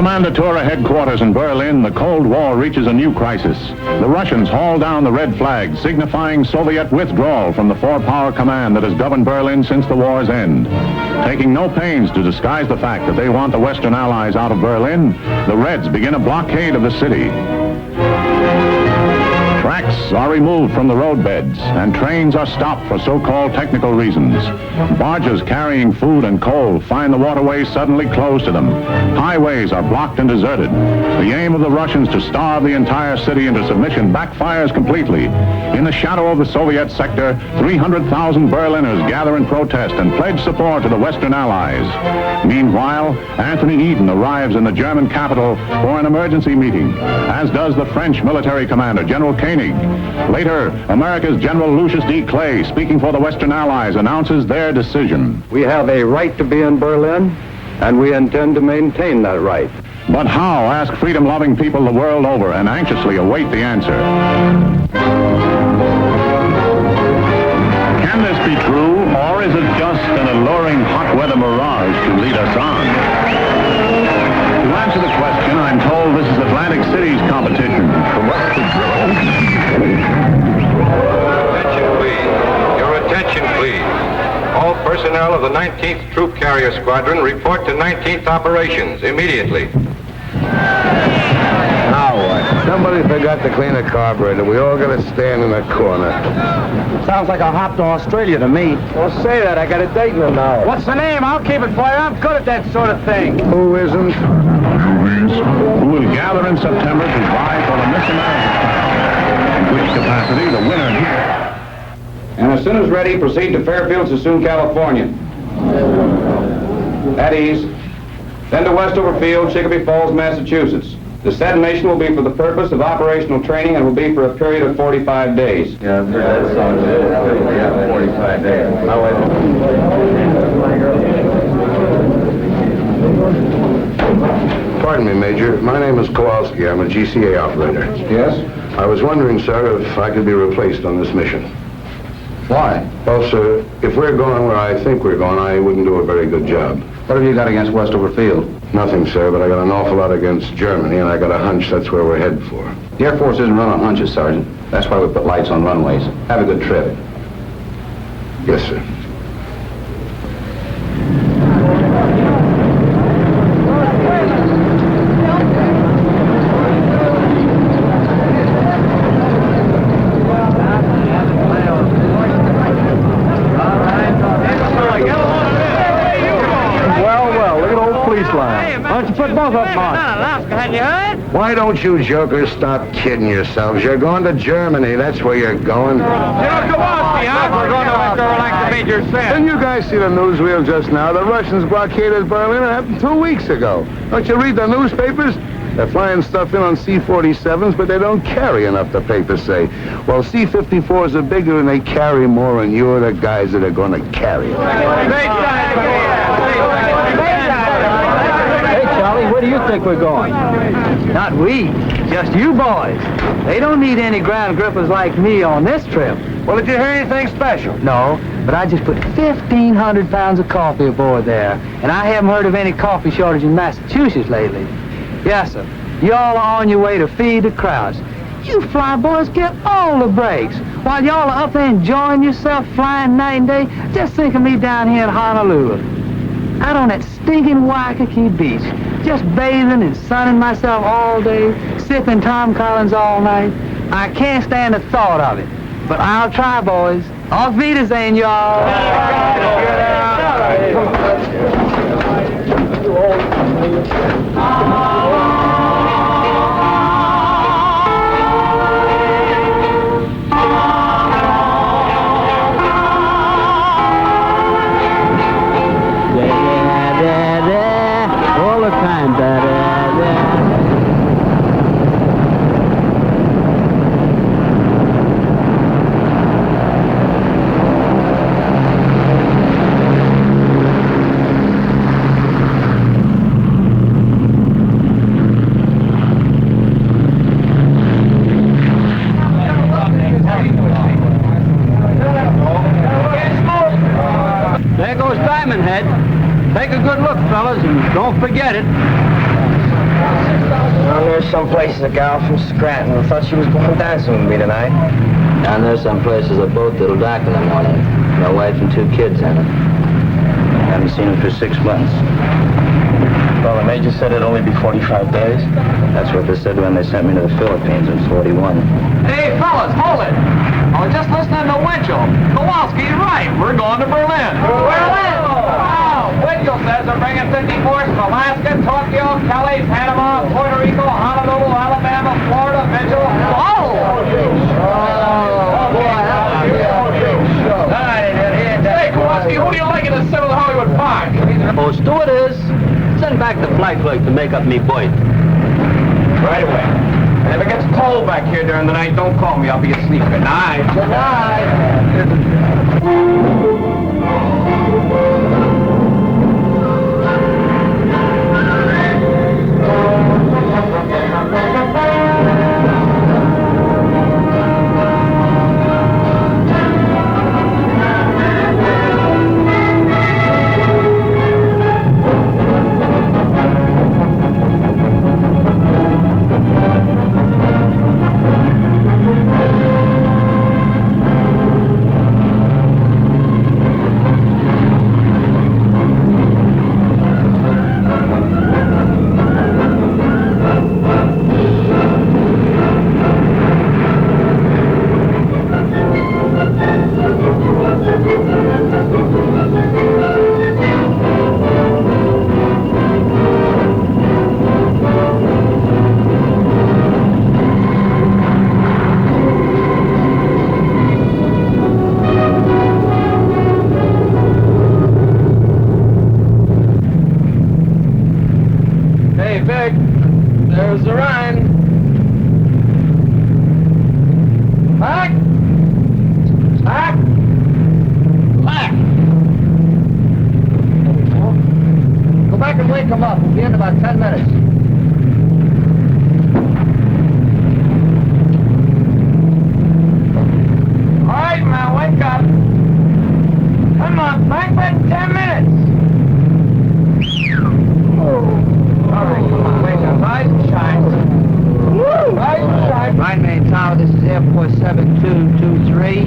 Kommandantur headquarters in Berlin, the Cold War reaches a new crisis. The Russians haul down the red flag, signifying Soviet withdrawal from the four-power command that has governed Berlin since the war's end. Taking no pains to disguise the fact that they want the Western Allies out of Berlin, the Reds begin a blockade of the city. Tracks are removed from the roadbeds, and trains are stopped for so-called technical reasons. Barges carrying food and coal find the waterways suddenly closed to them. Highways are blocked and deserted. The aim of the Russians to starve the entire city into submission backfires completely. In the shadow of the Soviet sector, 300,000 Berliners gather in protest and pledge support to the Western Allies. Meanwhile, Anthony Eden arrives in the German capital for an emergency meeting, as does the French military commander, General Koenig. Later, America's General Lucius D. Clay, speaking for the Western Allies, announces their decision. We have a right to be in Berlin, and we intend to maintain that right. But how, ask freedom-loving people the world over, and anxiously await the answer. Can this be true, or is it just an alluring hot-weather mirage to lead us on? To answer the question, I'm told this is Atlantic City's competition. Attention, please. Your attention, please. All personnel of the 19th Troop Carrier Squadron report to 19th Operations immediately. Now what? Somebody forgot to clean a carburetor. We all got to stand in a corner. Sounds like a hop to Australia to me. Don't say that. I got a date in an hour. What's the name? I'll keep it for you. I'm good at that sort of thing. Who isn't? Who will gather in September to vie for the Miss America crown. In which capacity the winner here. And as soon as ready, proceed to Fairfield, Sassoon, California. At ease. Then to Westover Field, Chicopee Falls, Massachusetts. The said mission will be for the purpose of operational training and will be for a period of 45 days. Yeah, that sounds good. Yeah, 45 days. Pardon me, Major. My name is Kowalski. I'm a GCA operator. Yes? I was wondering, sir, if I could be replaced on this mission. Why? Well, sir, if we're going where I think we're going, I wouldn't do a very good job. What have you got against Westover Field? Nothing, sir, but I got an awful lot against Germany, and I got a hunch that's where we're headed for. The Air Force isn't run on hunches, Sergeant. That's why we put lights on runways. Have a good trip. Yes, sir. Why don't you jokers stop kidding yourselves? You're going to Germany. That's where you're going. We're going to a girl like the Major said. Didn't you guys see the newsreel just now? The Russians blockaded Berlin. It happened 2 weeks ago. Don't you read the newspapers? They're flying stuff in on C-47s, but they don't carry enough, the papers say. Well, C-54s are bigger and they carry more, and you're the guys that are going to carry it. Hey, Charlie, where do you think we're going? Not we, just you boys. They don't need any ground grippers like me on this trip. Well, did you hear anything special? No, but I just put 1,500 pounds of coffee aboard there, and I haven't heard of any coffee shortage in Massachusetts lately. Yes, sir. Y'all are on your way to feed the crowds. You fly boys get all the breaks. While y'all are up there enjoying yourself flying night and day, just think of me down here in Honolulu. Out on that stinking Waikiki beach, just bathing and sunning myself all day, sipping Tom Collins all night. I can't stand the thought of it. But I'll try, boys. Auf Wiedersehen, y'all. All the time, There goes Diamond Head. Take a good look, fellas, and don't forget it. Down there's some places a gal from Scranton who thought she was going dancing with me tonight. Down there's some places a boat that'll dock in the morning. My wife and 2 kids in it. Haven't seen them for 6 months. Well, the major said it'd only be 45 days. That's what they said when they sent me to the Philippines in 41. Hey, fellas, hold it. I was just listening to Winchell. Kowalski's right. We're going to Berlin. Berlin? Oh, Winchell says they're bringing 54s from Alaska, Tokyo, Cali, Panama, Puerto Rico, Honolulu, Alabama, Florida, Mitchell. Oh! Hey, Kowalski, who do you like in the 7th Hollywood Park? Oh, stewardess, send back the flight clerk to make up me berth. Right away. And if it gets cold back here during the night, don't call me. I'll be asleep. Good night. Good There's the Rhine. Back! Back! Back! Go back and wake him up. We'll be in about 10 minutes. All right, man, wake up. Come on, back by 10 minutes. All right, come on, wake up. Rise and shine. Woo! Rise and shine. Rhine Main Tower, this is Airport 7223.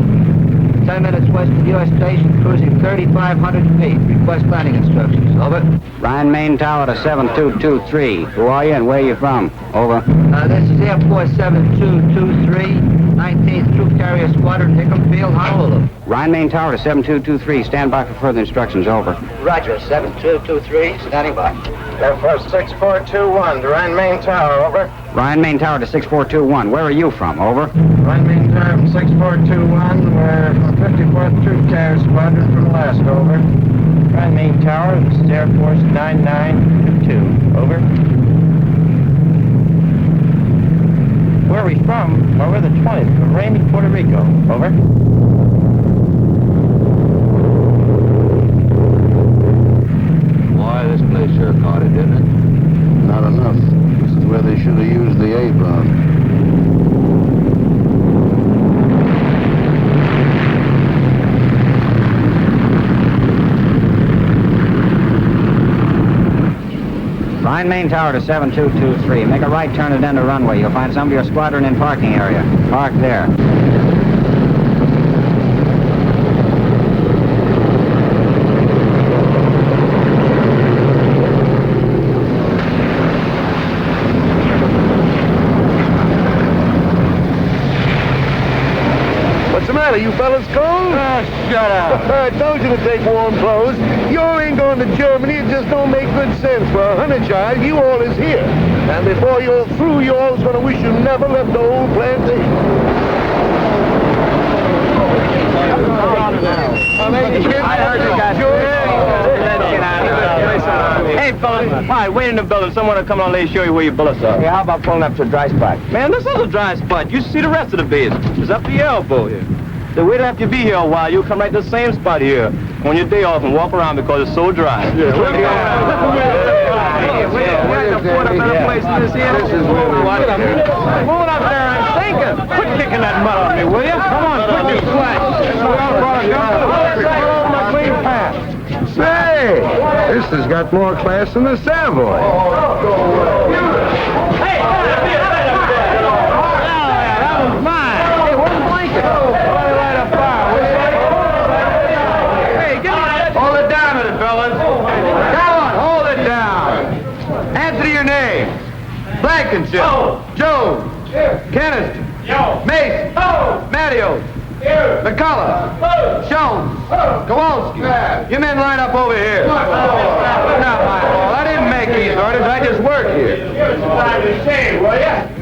10 minutes west of U.S. Station, cruising 3,500 feet. Request landing instructions. Over. Rhine Main Tower to 7223. Who are you and where are you from? Over. This is Airport 7223, 19th Troop Carrier Squadron, Hickam Field, Honolulu. Rhine Main Tower to 7223. Stand by for further instructions. Over. Roger, 7223, standing by. Airport 6421, to Rhine Main Tower, over. Rhine Main Tower to 6421. Where are you from? Over. Rhine Main Tower from 6421, we're from 54th Troop Carrier Squadron from Alaska, over. Rhine Main Tower, this is Air Force 9922, over. Where are we from? Well, we're the 20th, from Rainy, Puerto Rico, over. Boy, this place sure caught it, didn't it? Not enough. This is where they should have used the A-bomb. Rhine Main Tower to 7223. Make a right turn and then the runway. You'll find some of your squadron in parking area. Park there. What's the matter? You fellas cold? Shut up. I told you to take warm clothes. You all ain't going to Germany. It just don't make good sense. For a hunter child, you all is here. And before you're through, you all's going to wish you never left the old plantation. I heard you guys. Hey, fellas, all right, wait in the building. Someone will come on and show you where your bullets are. Hey, how about pulling up to a dry spot? Man, this is a dry spot. You see the rest of the base. It's up to your elbow here. So we don't have to be here a while. You'll come right to the same spot here on your day off and walk around because it's so dry. Yeah, Moving up there and thinking. Quit kicking that mud on me, will you? Come on, quit your slack. My clean pants. Say, Hey, this has got more class than the Savoy. Hold it down, minute, fellas. Come on, hold it down. Answer your name. Blankenship. Jones. Keniston. Mason. Mattios. McCullough. Jones. Kowalski. You men line up over here. Not my fault. I didn't make these orders. I just work here.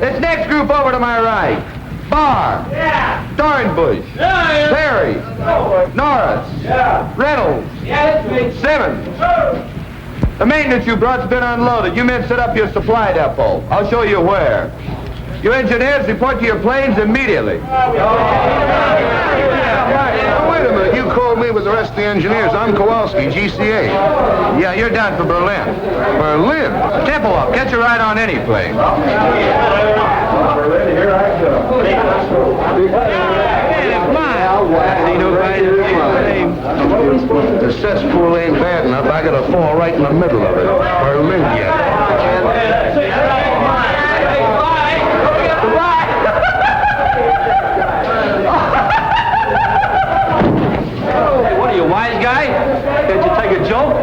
This next group over to my right. Barr. Dornbush. Perry. Norris. Reynolds. Simmons. The maintenance you brought's been unloaded. You men set up your supply depot. I'll show you where. You engineers report to your planes immediately. Wait a minute. You called me with the rest of the engineers. I'm Kowalski, GCA. Yeah, you're down for Berlin. Berlin? Tempo up. Get your ride on any plane. The cesspool ain't bad enough. I gotta fall right in the middle of it. Berlin yet. Hey, what are you, wise guy? Can't you take a joke?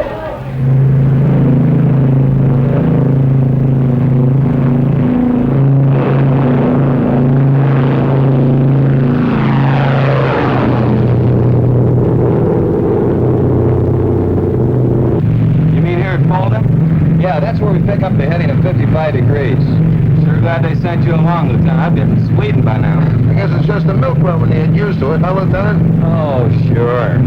Yeah, that's where we pick up the heading of 55 degrees. Sure glad they sent you along, Lieutenant. I've been in Sweden by now. I guess it's just a milk run when they get used to it, huh, Lieutenant? Oh, sure.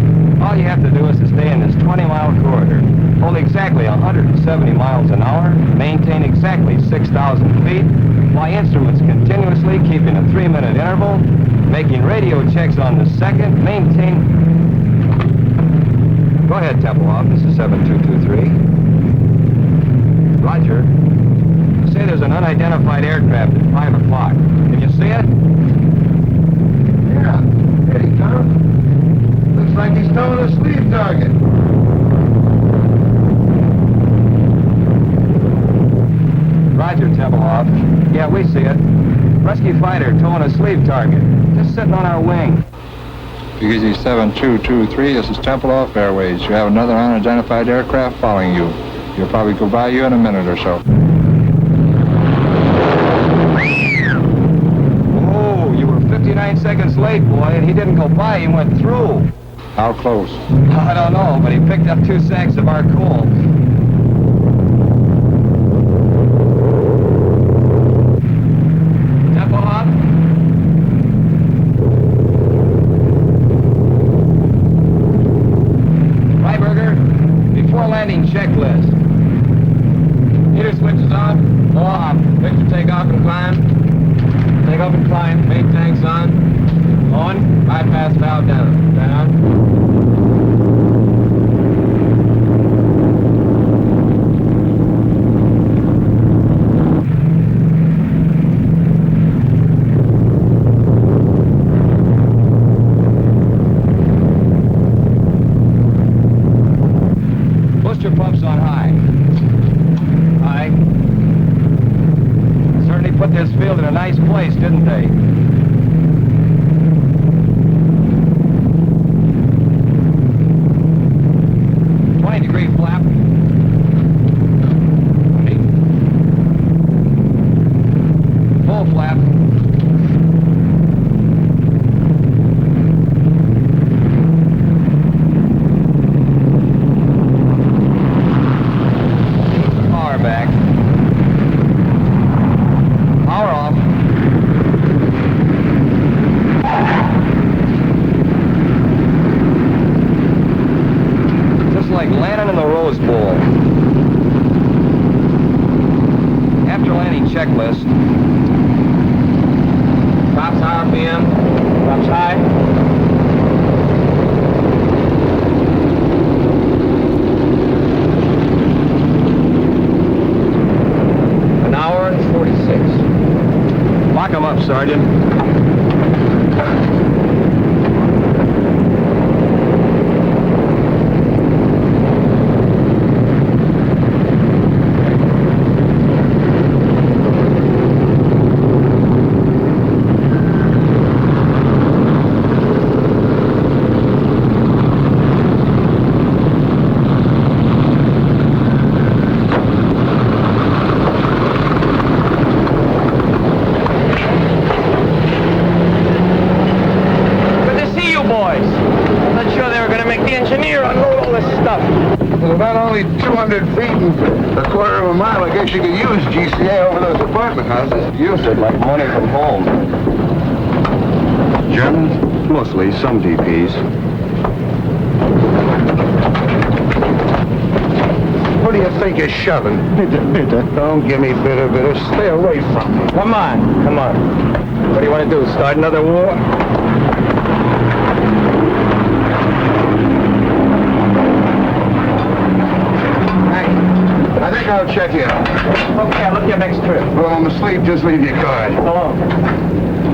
All you have to do is to stay in this 20-mile corridor, hold exactly 170 miles an hour, maintain exactly 6,000 feet, fly instruments continuously, keeping a 3-minute interval, making radio checks on the second, maintain... Go ahead, Tempelhoff. This is 7223. Roger. Say there's an unidentified aircraft at 5 o'clock. Can you see it? Yeah. Here he comes. Looks like he's towing a sleeve target. Roger, Tempelhoff. Yeah, we see it. Rescue fighter towing a sleeve target. Just sitting on our wing. Easy 7223, this is Tempelhoff Airways. You have another unidentified aircraft following you. He'll probably go by you in a minute or so. Oh, you were 59 seconds late, boy, and he didn't go by, he went through. How close? I don't know, but he picked up 2 sacks of our coal. Tempelhoff? Freiberger, before landing checklist. Meter switches on. Off. Victor, take off and climb. Take off and climb. Main tanks on. On. Bypass valve down. Down. Booster pumps on high. High. Certainly put this field in a nice place, didn't they? Degree flap. 20. Full flap. Power back. Power off. Just like landing in the Rose Bowl. After landing checklist. Drops RPM. Drops high. An hour and 46. Lock them up, Sergeant. here, unload all this stuff. Well, about only 200 feet and a quarter of a mile. I guess you could use GCA over those apartment houses. Use it like money from home. Germans? Mostly, some DPs. What do you think you're shoving? Bitter. Don't give me bitter. Stay away from me. Come on, come on. What do you want to do, start another war? I think I'll check you out. Okay, I'll look your next trip. Well, I'm asleep. Just leave your card. So long.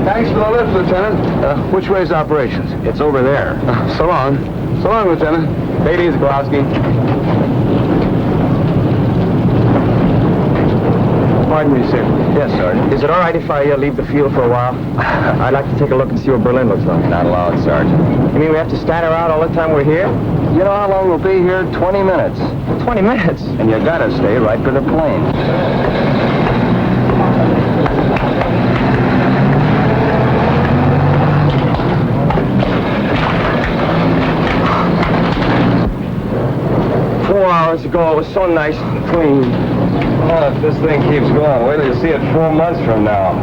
Thanks for the lift, Lieutenant. Which way's operations? It's over there. So long. So long, Lieutenant. Take it easy, Kowalski. Pardon me, sir. Yes, Sergeant. Is it all right if I leave the field for a while? I'd like to take a look and see what Berlin looks like. Not allowed, Sergeant. You mean we have to stand around all the time we're here? You know how long we'll be here? 20 minutes. 20 minutes. And you gotta stay right for the plane. Hours ago, it was so nice and clean. Well, if this thing keeps going, wait till you see it 4 months from now.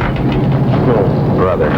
Oh, brother.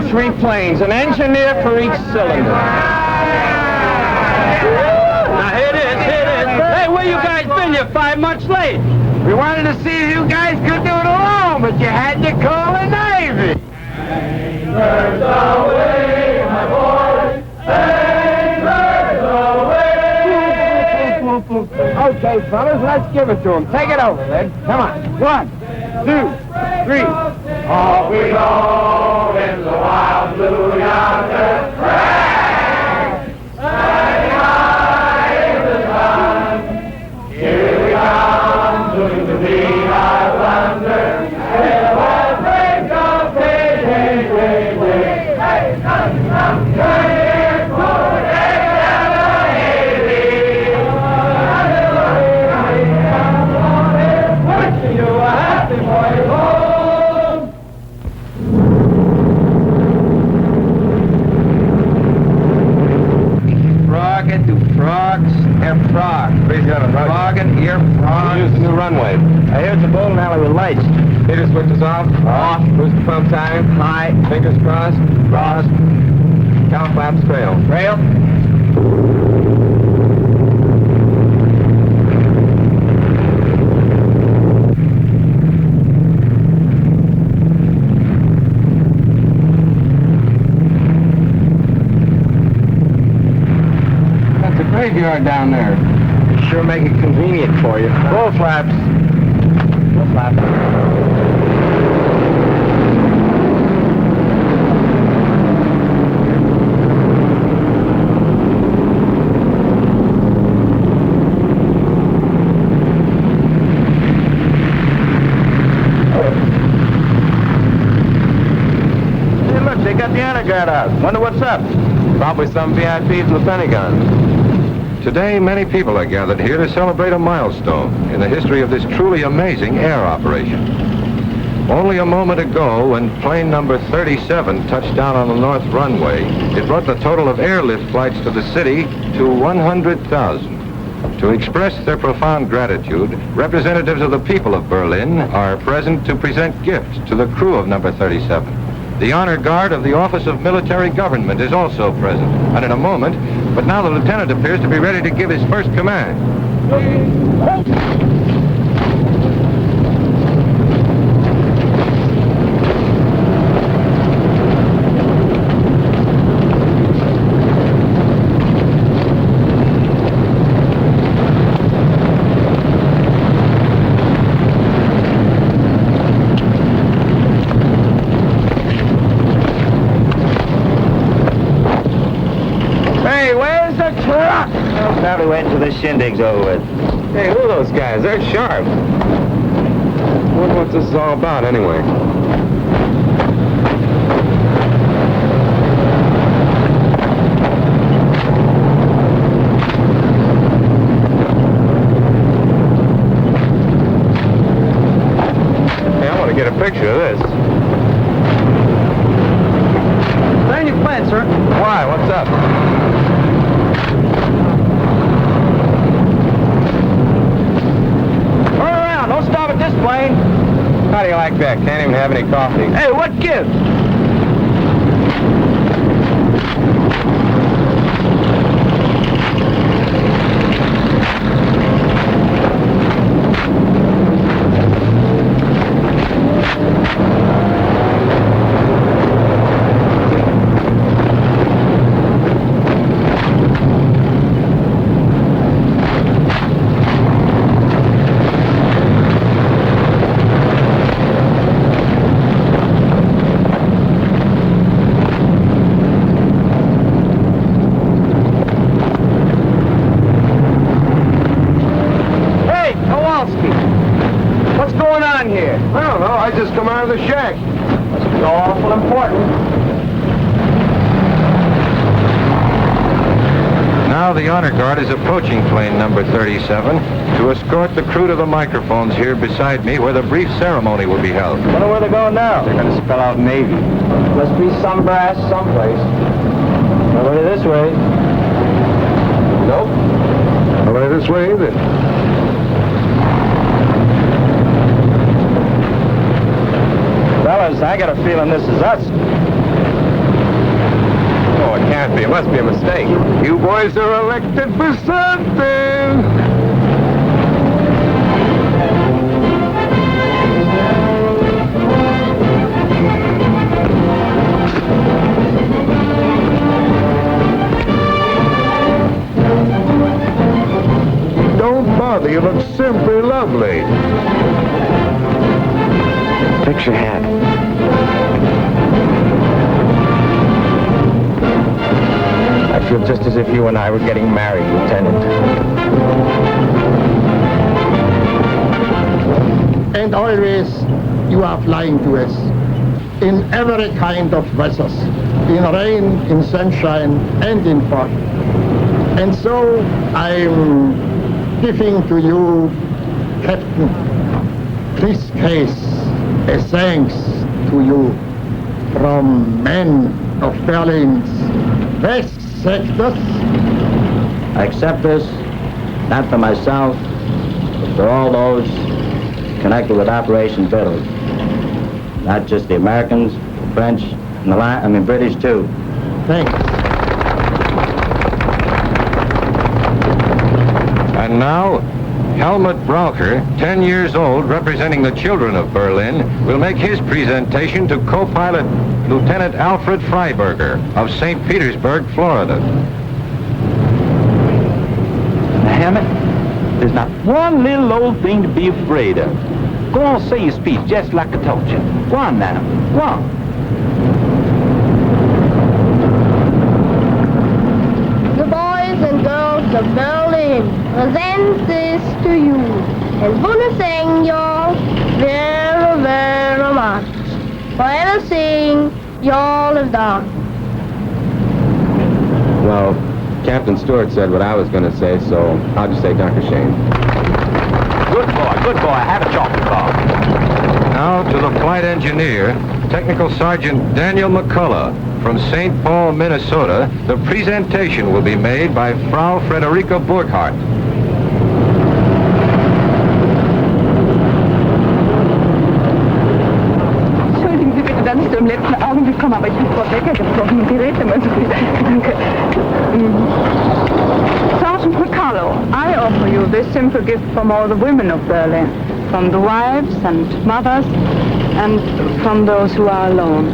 Three planes, an engineer for each cylinder. Now here it is. Hey, where you guys been? You're 5 months late. We wanted to see if you guys could do it alone, but you had to call the Navy. Birds away, my boys. Hey, birds away. Okay, fellas, let's give it to them. Take it over, then. Come on. 1, 2, 3. Off we go in the wild blue yonder. Shining high in the sun. Here we come to the beat, I wonder. It will break of day. Hey, come, here for wishing you a happy boy home. Frog. Frog and ear frog. Use the new runway. I hear it's a bowling alley with lights. Heater switch is off. Off. Boost pump time. High. Fingers crossed. Crossed. Cow flaps trail. Rail. Graveyard down there. Sure make it convenient for you. Full flaps. Full flaps. Hey, look, they got the honor guard out. Wonder what's up. Probably some VIPs in the Pentagon. Today, many people are gathered here to celebrate a milestone in the history of this truly amazing air operation. Only a moment ago, when plane number 37 touched down on the north runway, it brought the total of airlift flights to the city to 100,000. To express their profound gratitude, representatives of the people of Berlin are present to present gifts to the crew of number 37. The honor guard of the Office of Military Government is also present, and in a moment, but now the lieutenant appears to be ready to give his first command. Probably waiting till this shindig's over with. Hey, who are those guys? They're sharp. I wonder what this is all about, anyway. Hey, I want to get a picture of this. Turn your plane, sir. Why? What's up? Don't stop at this plane. How do you like that? Can't even have any coffee. Hey, what gives? What's going on here? I don't know. I just come out of the shack. Must be awful important. Now the honor guard is approaching plane number 37 to escort the crew to the microphones here beside me where the brief ceremony will be held. Wonder where they're going now. They're going to spell out Navy. Must be some brass someplace. Nobody this way. Nope. Nobody this way either. Fellas, I got a feeling this is us. Oh, it can't be. It must be a mistake. You boys are elected for something. Don't bother. You look simply lovely. Picture hat. I feel just as if you and I were getting married, Lieutenant. And always you are flying to us in every kind of weathers, in rain, in sunshine, and in fog. And so I'm giving to you, Captain, this case, a thanks to you from men of Berlin's West sectors. I accept this, not for myself, but for all those connected with Operation Fiddle. Not just the Americans, the French, and the British too. Thanks. And now, Helmut Braucher, 10 years old, representing the children of Berlin, will make his presentation to co-pilot Lieutenant Alfred Freiberger of St. Petersburg, Florida. Hammett, there's not one little old thing to be afraid of. Go on, say your speech just like I told you. Go on now, go on. The boys and girls of Berlin present this to you. And want to thank y'all very, very much for everything y'all have done. Well, Captain Stewart said what I was going to say, so I'll just say Dr. Shane. Good boy, have a chocolate bar. Now to the flight engineer, Technical Sergeant Daniel McCullough from St. Paul, Minnesota. The presentation will be made by Frau Frederica Burkhardt. Entschuldigen Sie bitte, dass ich so im letzten Augenblick komme, aber ich bin Frau Becker, ich habe doch ein Gerät immer so viel. Danke. Sergeant McCullough, I offer you this simple gift from all the women of Berlin, from the wives and mothers, and from those who are alone.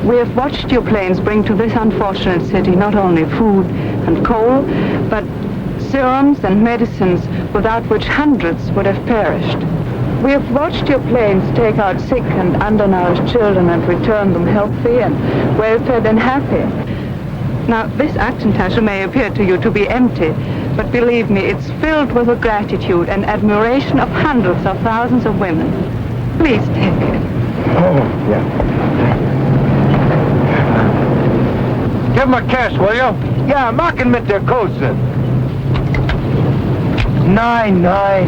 We have watched your planes bring to this unfortunate city not only food and coal, but serums and medicines without which hundreds would have perished. We have watched your planes take out sick and undernourished children and return them healthy and well-fed and happy. Now, this Aktentasche may appear to you to be empty, but believe me, it's filled with the gratitude and admiration of hundreds of thousands of women. Please take it. Oh, yeah. Give him a kiss, will you? Ja, mach ihn mit der Kose. Nein,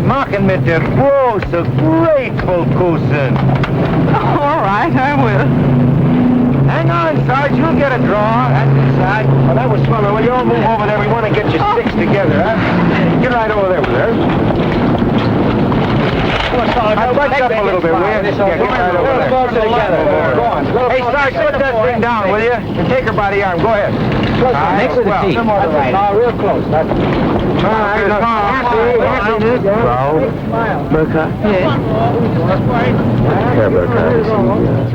mach ihn mit der großen, grateful Kose. All right, I will. Hang on, Sarge, you'll get a draw. That's inside. Well, that was fun. Well, you all move over there. We want to get your sticks together, huh? Get right over there with her. Bunch up a little bit, will you? Yeah, get right over there. Go on. Hey, Sarge, put that thing down, will you? And take her by the arm. Go ahead. Next to the seat. Real close. All right, Burkhardt? Yes. Here, Burkhardt.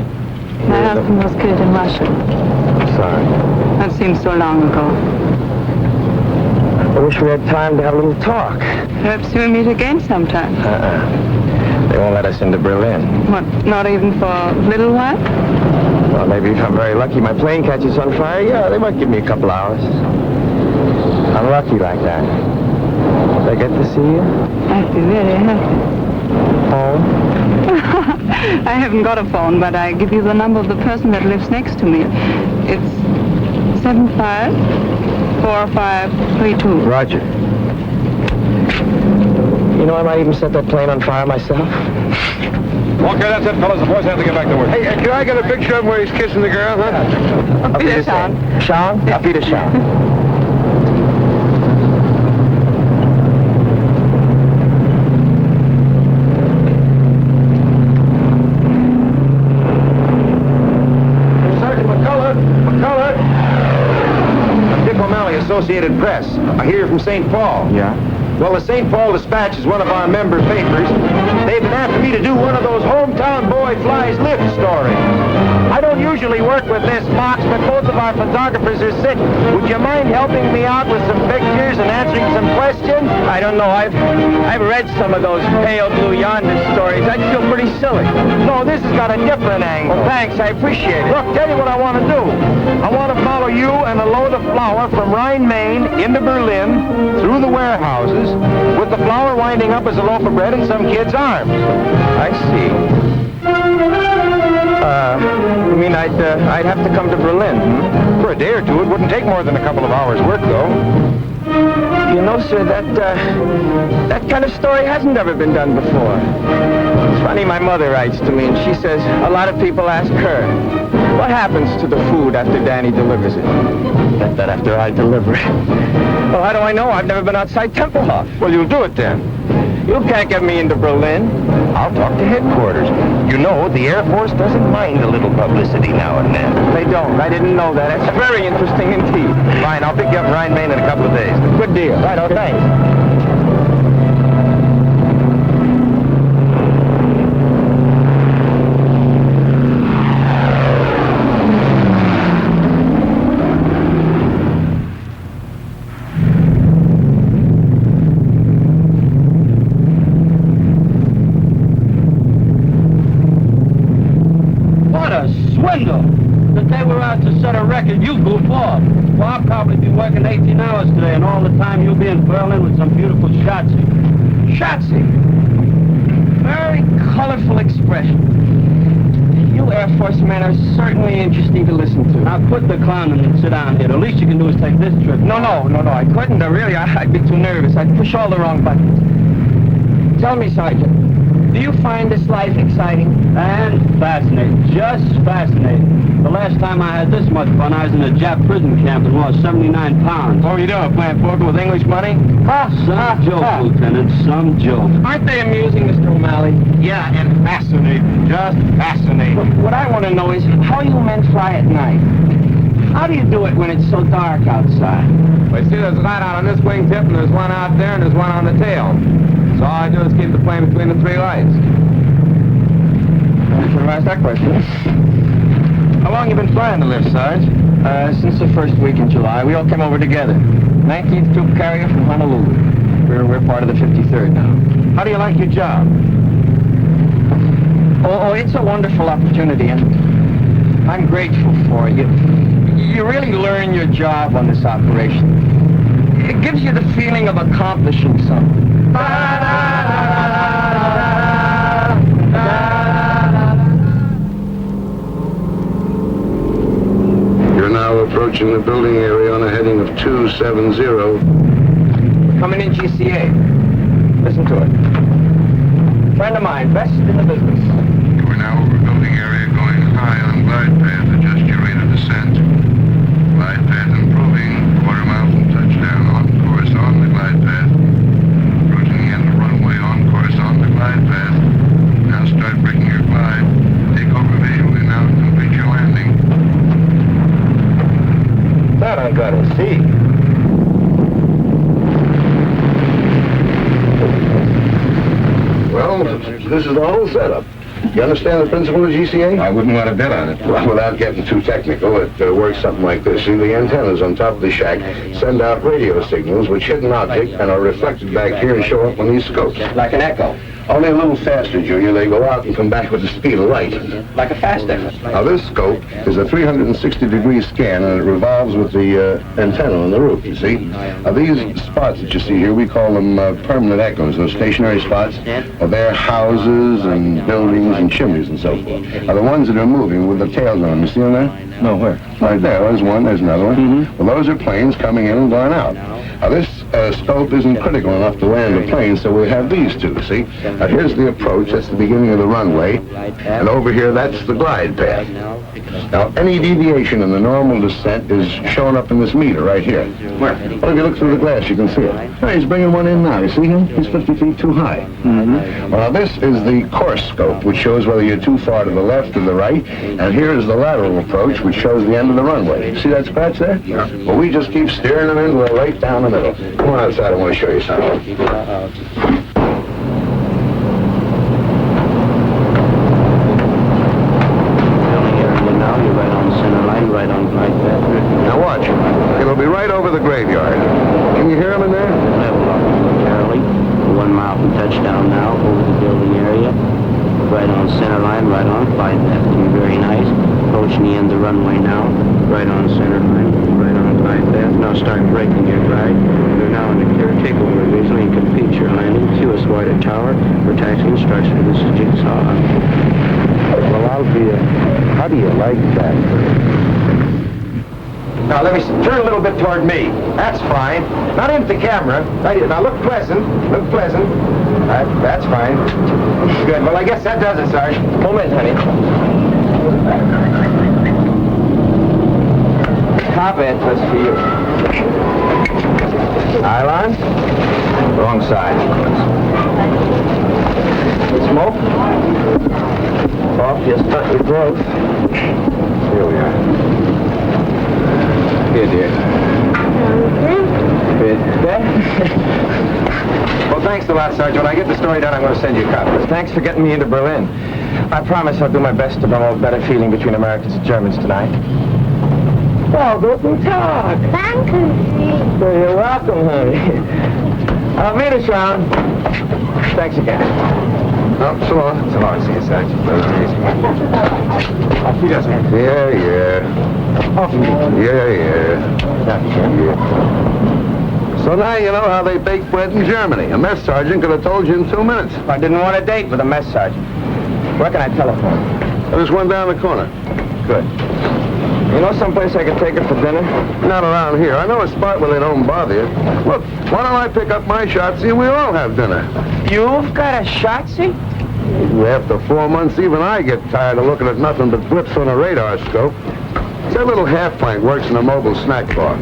My husband was killed in Russia. Sorry. That seems so long ago. I wish we had time to have a little talk. Perhaps we'll meet again sometime. They won't let us into Berlin. What, not even for a little while? Well, maybe if I'm very lucky, my plane catches on fire. Yeah, they might give me a couple hours. I'm lucky like that. Did I get to see you? I'd be very happy. Home? I haven't got a phone, but I give you the number of the person that lives next to me. It's 754532. Roger. You know, I might even set that plane on fire myself. Okay, that's it, fellas. The boys have to get back to work. Hey, can I get a picture of him where he's kissing the girl, huh? Auf Wiedersehen. Sean? Auf Wiedersehen. Sergeant McCullough. I'm Dick O'Malley, Associated Press. I hear you're from St. Paul. Yeah? Well, the St. Paul Dispatch is one of our member papers. They've been after me to do one of those hometown boy flies lift stories. I don't usually work with this box, but both of our photographers are sick. Would you mind helping me out with some pictures and answering some questions? I don't know. I've read some of those pale blue yonder stories. I'd feel pretty silly. No, this has got a different angle. Well, thanks. I appreciate it. Look, tell you what I want to do. I want to follow you and a load of flour from Rhine, Maine into Berlin, through the warehouses, with the flour winding up as a loaf of bread in some kid's arms. I see. You mean I'd have to come to Berlin? For a day or two, it wouldn't take more than a couple of hours' work, though. You know, sir, that kind of story hasn't ever been done before. It's funny, my mother writes to me, and she says a lot of people ask her, what happens to the food after Danny delivers it? Get that after I deliver it. Well, how do I know? I've never been outside Tempelhof. Well, you'll do it then. You can't get me into Berlin. I'll talk to headquarters. You know, the Air Force doesn't mind a little publicity now and then. They don't. I didn't know that. That's very interesting indeed. Fine, I'll pick you up in Rhine, Maine in a couple of days. Good deal. Right, oh, thanks. Swindle! That they were out to set a record, you goof off. Well, I'll probably be working 18 hours today, and all the time you'll be in Berlin with some beautiful Schatzi. Schatzi! Very colorful expression. You Air Force men are certainly interesting to listen to. Now quit the clowning and sit down here. The least you can do is take this trip. No, I couldn't. Really, I'd be too nervous. I'd push all the wrong buttons. Tell me, Sergeant, Do you find this life exciting? And fascinating, just fascinating. The last time I had this much fun, I was in a Jap prison camp and lost 79 pounds. What were you doing, playing poker with English money? Some joke, Lieutenant, some joke. Aren't they amusing, Mr. O'Malley? Yeah, and fascinating, just fascinating. What I want to know is how you men fly at night. How do you do it when it's so dark outside? Well, you see, there's a light out on this wingtip, and there's one out there, and there's one on the tail. So all I do is keep the plane between the three lights. I should have asked that question. How long you been flying the lift, Sarge? Since the first week in July. We all came over together. 19th Troop Carrier from Honolulu. We're part of the 53rd now. How do you like your job? Oh, it's a wonderful opportunity, and I'm grateful for it. You really learn your job on this operation. It gives you the feeling of accomplishing something. You're now approaching the building area on a heading of 270. Coming in GCA. Listen to it. Friend of mine, best in the business. We're now over building area going high on glide path. Adjust your rate of descent. Glide path improving. Quarter mile from touchdown. On course on the glide path. Approaching the end of runway on course on the glide path. Now start breaking your glide. Take over visually now and complete your landing. That I gotta see. Well, this is the whole setup. You understand the principle of GCA? I wouldn't want to bet on it. Well, without getting too technical, it works something like this. See, the antennas on top of the shack send out radio signals which hit an object and are reflected back here and show up on these scopes. Like an echo. Only a little faster, Junior. They go out and come back with the speed of light. Like a fast echo. Now, this scope is a 360-degree scan, and it revolves with the antenna on the roof, you see. Now, these spots that you see here, we call them permanent echoes. Those stationary spots are their houses and buildings and chimneys and so forth. Now, the ones that are moving with the tails on them, you see them there? No, where? Right there. There's one, there's another one. Well, those are planes coming in and going out. Now, this scope isn't critical enough to land a plane, so we have these two, see? Now, here's the approach. That's the beginning of the runway. And over here, that's the glide path. Now, any deviation in the normal descent is shown up in this meter right here. Where? Well, if you look through the glass, you can see it. Oh, he's bringing one in now. You see him? He's 50 feet too high. Well, now, this is the course scope, which shows whether you're too far to the left or the right. And here is the lateral approach, which shows the end of the runway. See that scratch there? Yeah. Well, we just keep steering them in. We're right down the middle. Come on outside. I want to show you something. Now watch. It'll be right over the graveyard. Can you hear him in there? Level up, Charlie. 1 mile from touchdown now, over the building area. Right on center line, right on. Glide path to be very nice. Approaching the end of the runway now. Right on center line, right on glide path. Now start breaking your glide. You're now in the clear takeover visually and complete your landing. QS White Tower for taxi instruction. This is Jigsaw. Well, I'll be how do you like that? Now, let me turn a little bit toward me. That's fine. Not into the camera. Right here. Now, look pleasant. Look pleasant. That's fine. Good. Well, I guess that does it, Sarge. Moment, honey. Top end was for you. Nylon? Wrong side. Smoke? Off, just cut your throat. Here we are. Here, dear. Well, thanks a lot, Sergeant. When I get the story done, I'm going to send you copies. Thanks for getting me into Berlin. I promise I'll do my best to promote better feeling between Americans and Germans tonight. Oh, guten Tag. Thank you. Well, you're welcome, honey. I'll meet us round. Thanks again. Oh, so long. So long. See you, Sergeant. Auf Wiedersehen. Yeah. Auf Wiedersehen. Yeah. So now you know how they bake bread in Germany. A mess sergeant could have told you in 2 minutes. I didn't want a date with a mess sergeant. Where can I telephone? There's one down the corner. Good. You know someplace I could take her for dinner? Not around here. I know a spot where they don't bother you. Look, why don't I pick up my Shotzi and we all have dinner? You've got a Shotzi? After 4 months, even I get tired of looking at nothing but blips on a radar scope. That little half-pint works in a mobile snack bar.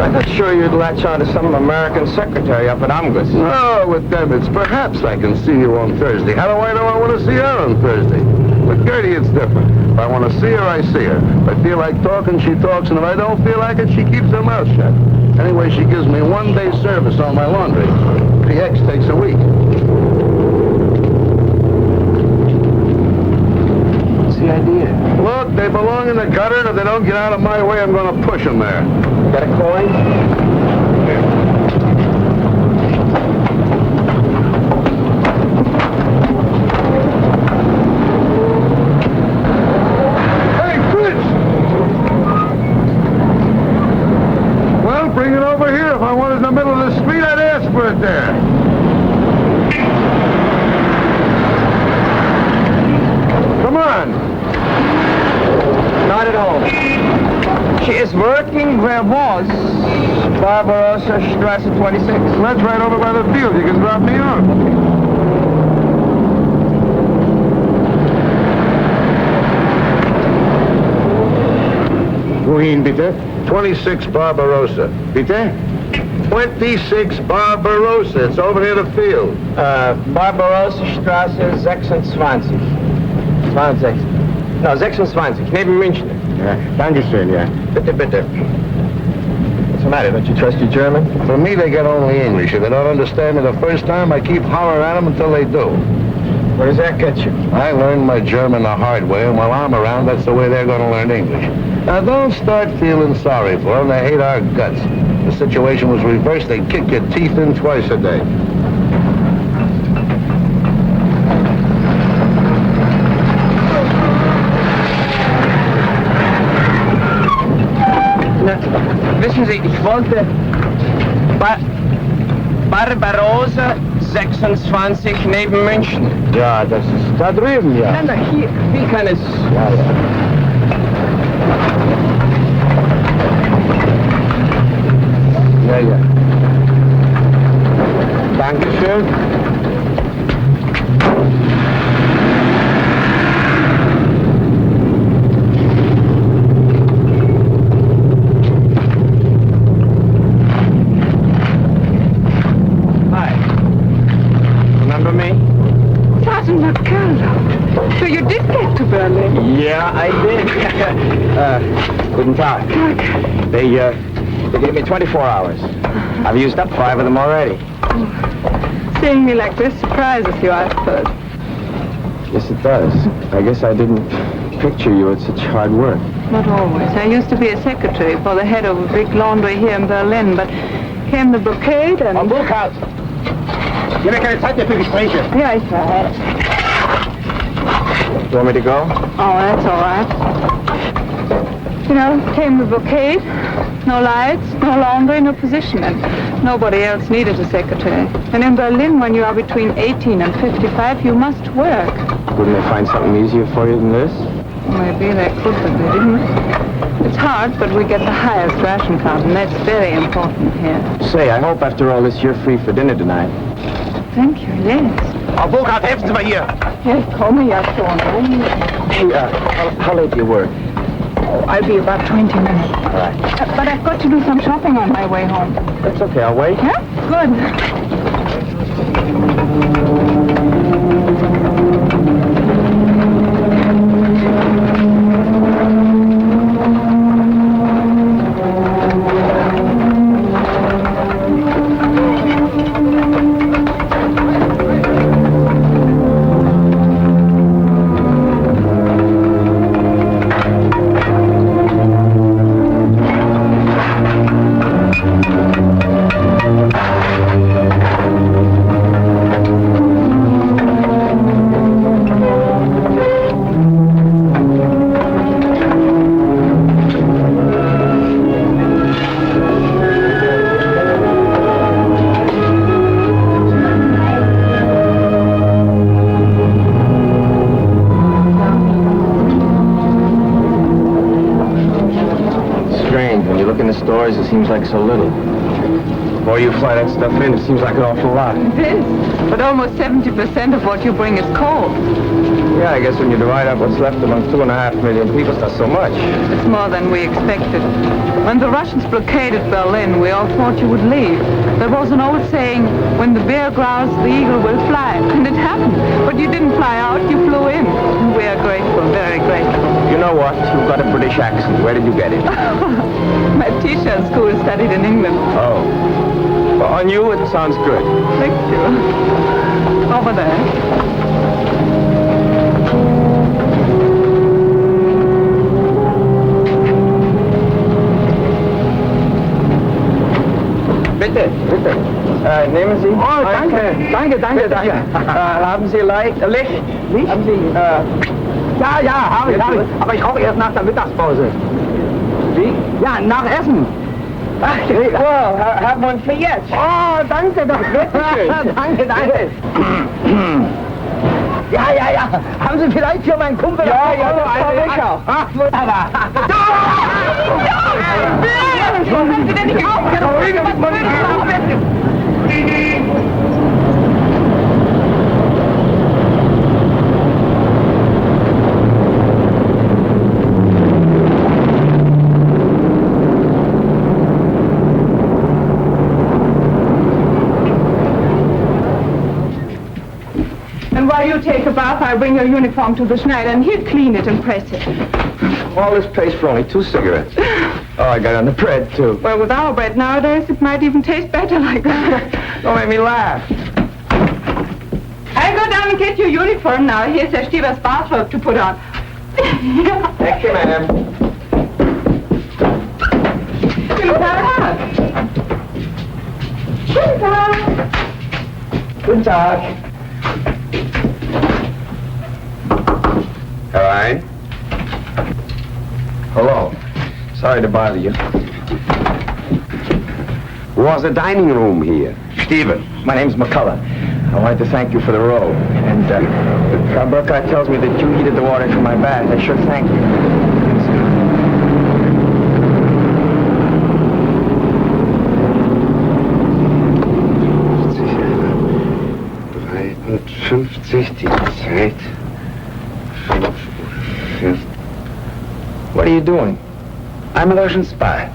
I thought sure you'd latch on to some American secretary up at Omgus. Oh, with them, it's perhaps I can see you on Thursday. How do I know I want to see her on Thursday? With Gertie, it's different. If I want to see her, I see her. If I feel like talking, she talks, and if I don't feel like it, she keeps her mouth shut. Anyway, she gives me 1 day service on my laundry. PX takes a week. What's the idea? Look, they belong in the gutter, and if they don't get out of my way, I'm going to push them there. Got a coin? Hey, Fritz! Well, bring it over here. If I wanted it in the middle of the street, I'd ask for it there. Come on. Not at home. She is working where was Barbarossa Strasse 26. That's right over by the field. You can drop me off. Wohin, bitte? 26 Barbarossa. Bitte? 26 Barbarossa. It's over near the field. Barbarossa Strasse 26. 20. No, 26. Neben München. Ja, Dankeschön, ja. Bitte, bitte. What's the matter? Don't you trust your German? For me, they get only English. If they don't understand me the first time, I keep hollering at them until they do. Where does that get you? I learned my German the hard way, and while I'm around, that's the way they're going to learn English. Now, don't start feeling sorry for them. They hate our guts. If the situation was reversed, they'd kick your teeth in twice a day. Na, wissen Sie, ich wollte Barbarossa 26 neben München. Ja, das ist da drüben, ja. Nein, hier kann es... Ja, ja. Ja, ja. Dankeschön. Hi. Remember me? Sergeant McCullough. So you did get to Berlin? Yeah, I did. Guten Tag. They gave me 24 hours. I've used up 5 of them already. Seeing me like this surprises you, I suppose. Yes, it does. I guess I didn't picture you at such hard work. Not always. I used to be a secretary for the head of a big laundry here in Berlin, but came the blockade and... Frau Burkhardt! Wir haben keine Zeit mehr für Gespräche. Yeah, I tried. You want me to go? Oh, that's all right. You know, came the blockade. No lights, no laundry, no position, and nobody else needed a secretary. And in Berlin, when you are between 18 and 55, you must work. Wouldn't they find something easier for you than this? Maybe they could, but they didn't. It's hard, but we get the highest ration card, and that's very important here. Say, I hope after all this you're free for dinner tonight. Thank you, yes. Frau Burkhardt, helfen Sie mal hier! Yes, komme ja schon. Hey, how late do you work? Oh, I'll be about 20 minutes. All right. But I've got to do some shopping on my way home. That's okay, I'll wait. Yeah? Good. you look in the stores, it seems like so little. Before you fly that stuff in, it seems like an awful lot. It is. But almost 70% of what you bring is coal. Yeah, I guess when you divide up what's left among 2.5 million people, it's not so much. It's more than we expected. When the Russians blockaded Berlin, we all thought you would leave. There was an old saying, when the bear growls, the eagle will fly. And it happened. But you didn't fly out, you flew in. And we are grateful, very grateful. You know what? You've got a British accent. Where did you get it? My teacher at school studied in England. Oh. Well, on you, it sounds good. Thank you. Over there. Bitte, bitte. Nehmen Sie. Oh, danke, danke, danke, danke. Haben Sie Licht? Licht? Haben Sie, Ja, habe ich. Aber ich rauche erst nach der Mittagspause. Wie? Ja, nach Essen. Ach, Well, have one for jetzt. Oh, danke, danke. danke. Ja. Haben Sie vielleicht für meinen Kumpel... Ja, das habe ich auch. Ach, wunderbar. Haben Sie denn nicht And while you take a bath, I'll bring your uniform to the Schneider, and he'll clean it and press it. All this paste for only 2 cigarettes. Oh, I got on the bread, too. Well, with our bread nowadays, it might even taste better like that. Don't make me laugh. I'll go down and get your uniform now. Here's Herr Stieber's bathrobe to put on. Thank you, ma'am. Guten Tag. Guten Tag. Guten Tag. Caroline? Hello. Sorry to bother you. Was a dining room here? Stephen, my name's McCullough. I wanted to thank you for the roll. And Frau Burkhardt tells me that you heated the water for my bath. I sure thank you. 53 die Zeit. 5 Uhr. What are you doing? I'm a Russian spy.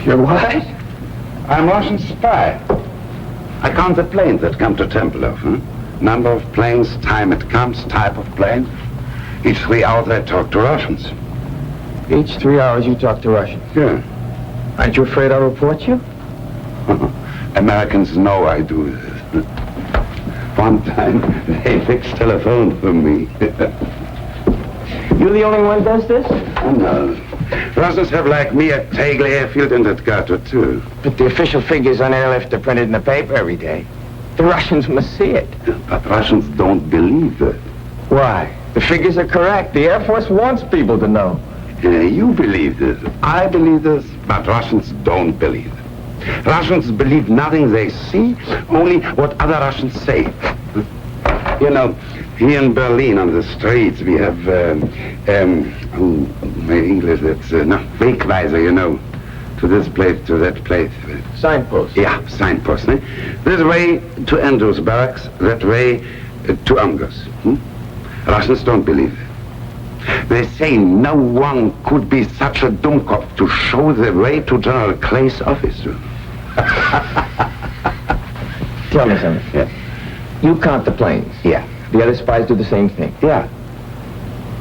You're what? I'm a Russian spy. I count the planes that come to Tempelhof. Number of planes, time it comes, type of plane. Each 3 hours I talk to Russians. Each 3 hours you talk to Russians? Yeah. Aren't you afraid I'll report you? Americans know I do this. One time they fixed telephone for me. You're the only one who does this? No. Russians have like me at Tegel Airfield and at Gato too. But the official figures on airlift are printed in the paper every day. The Russians must see it. But Russians don't believe it. Why? The figures are correct. The Air Force wants people to know. You believe this. I believe this, but Russians don't believe it. Russians believe nothing they see, only what other Russians say. You know, here in Berlin on the streets we have, my English, that's, Wegweiser, you know, to this place, to that place. Signpost. Yeah, signpost. Eh? This way to Andrews Barracks, that way to Angers. Russians don't believe it. They say no one could be such a dummkopf to show the way to General Clay's office. Tell me something. Yeah. You count the planes. Yeah. The other spies do the same thing. Yeah.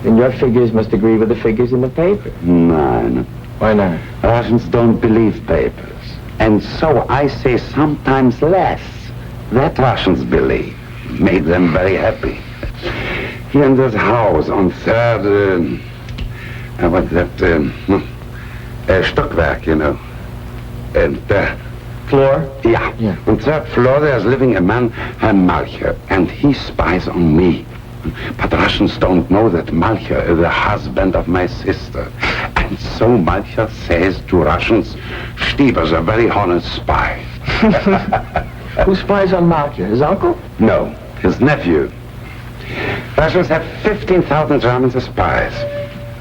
Then your figures must agree with the figures in the paper. No. Why not? Russians don't believe papers. And so I say sometimes less that Russians believe. Make them very happy. Here in this house on 3rd, what's that, Stockwerk, you know. And, Floor? Yeah. On 3rd floor there's living a man, Herr Malcher, and he spies on me. But Russians don't know that Malcher is the husband of my sister. And so Malcher says to Russians, Stieber's a very honest spy. Who spies on Malcher? His uncle? No, his nephew. Russians have 15,000 Germans as spies.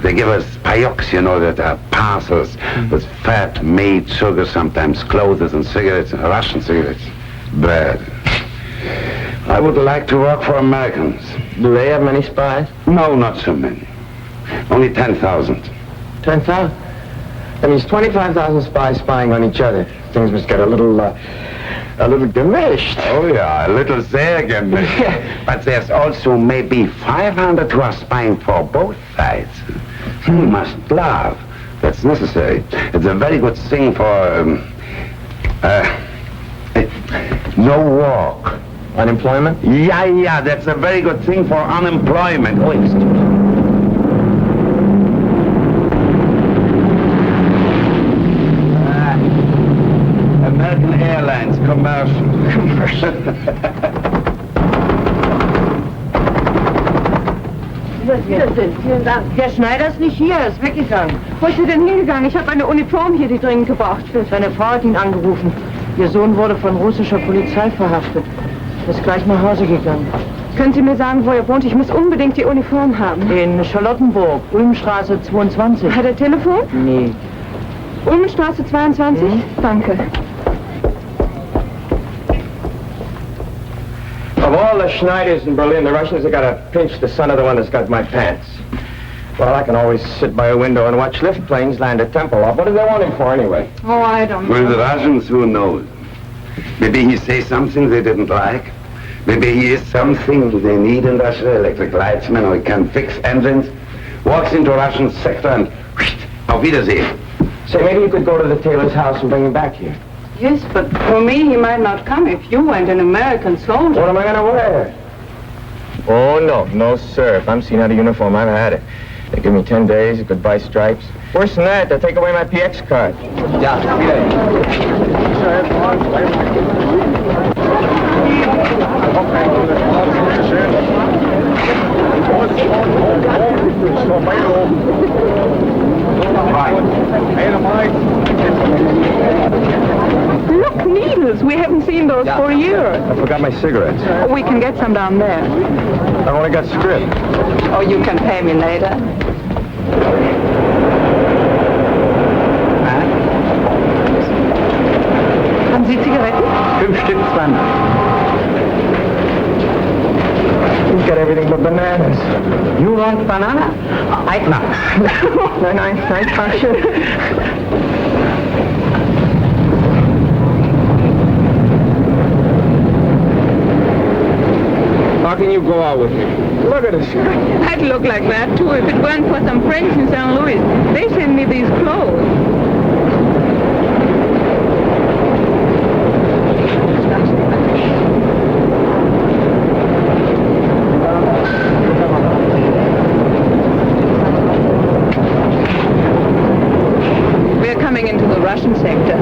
They give us payoks, you know, that are parcels with fat, meat, sugar, sometimes clothes and cigarettes, Russian cigarettes. Bad. I would like to work for Americans. Do they have many spies? No, not so many. Only 10,000. 10,000? That means 25,000 spies spying on each other. Things must get a little gemished. Oh, yeah, a little there gemished. But there's also maybe 500 who are spying for both sides. You must laugh. That's necessary. It's a very good thing for, no work. Unemployment? Yeah, that's a very good thing for unemployment. Oh, excuse me. American Airlines, commercial. Vielen Dank. Herr Schneider ist nicht hier, er ist weggegangen. Wo ist er denn hingegangen? Ich habe eine Uniform hier, die dringend gebraucht wird. Seine Frau hat ihn angerufen. Ihr Sohn wurde von russischer Polizei verhaftet. Er ist gleich nach Hause gegangen. Können Sie mir sagen, wo er wohnt? Ich muss unbedingt die Uniform haben. In Charlottenburg, Ulmstraße 22. Hat er Telefon? Nee. Ulmenstraße 22? Danke. Of all the Schneiders in Berlin, the Russians have got to pinch the son of the one that's got my pants. Well, I can always sit by a window and watch lift planes land at Tempelhof. What do they want him for, anyway? Oh, I don't know. Well, the Russians, who knows? Maybe he says something they didn't like. Maybe he is something they need in Russia, electric lightsman, or he can fix engines. Walks into a Russian sector and auf Wiedersehen. Say, maybe you could go to the tailor's house and bring him back here. Yes, but for me, he might not come if you weren't an American soldier. What am I going to wear? Oh, no, sir. If I'm seen out of uniform, I've had it. They give me 10 days, goodbye stripes. Worse than that, they'll take away my PX card. Ja, Look, needles. We haven't seen those for a year. I forgot my cigarettes. We can get some down there. I only got script. Oh, you can pay me later. Haben Sie Zigaretten? 5 Stück, 20. You've got everything but bananas. You want banana? No. Nein, danke. How can you go out with me? Look at this. I'd look like that, too, if it weren't for some friends in St. Louis. They send me these clothes. We're coming into the Russian sector.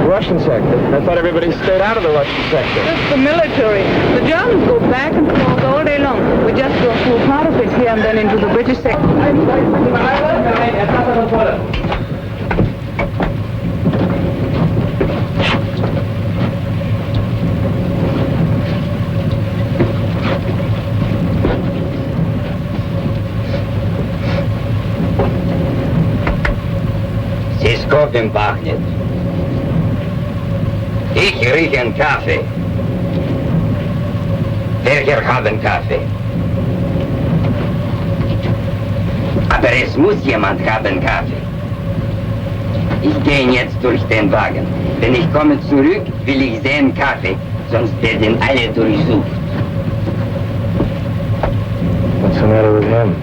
Russian sector? I thought everybody stayed out of the Russian sector. Just the military. The Germans go back and forth all day long. We just go through part of it here and then into the British sector. Здесь кофе пахнет. Ich rieche einen Kaffee. Welcher haben Kaffee? Aber es muss jemand haben Kaffee. Ich gehe jetzt durch den Wagen. Wenn ich komme zurück, will ich sehen Kaffee, sonst werden alle durchsucht. What's the matter with him?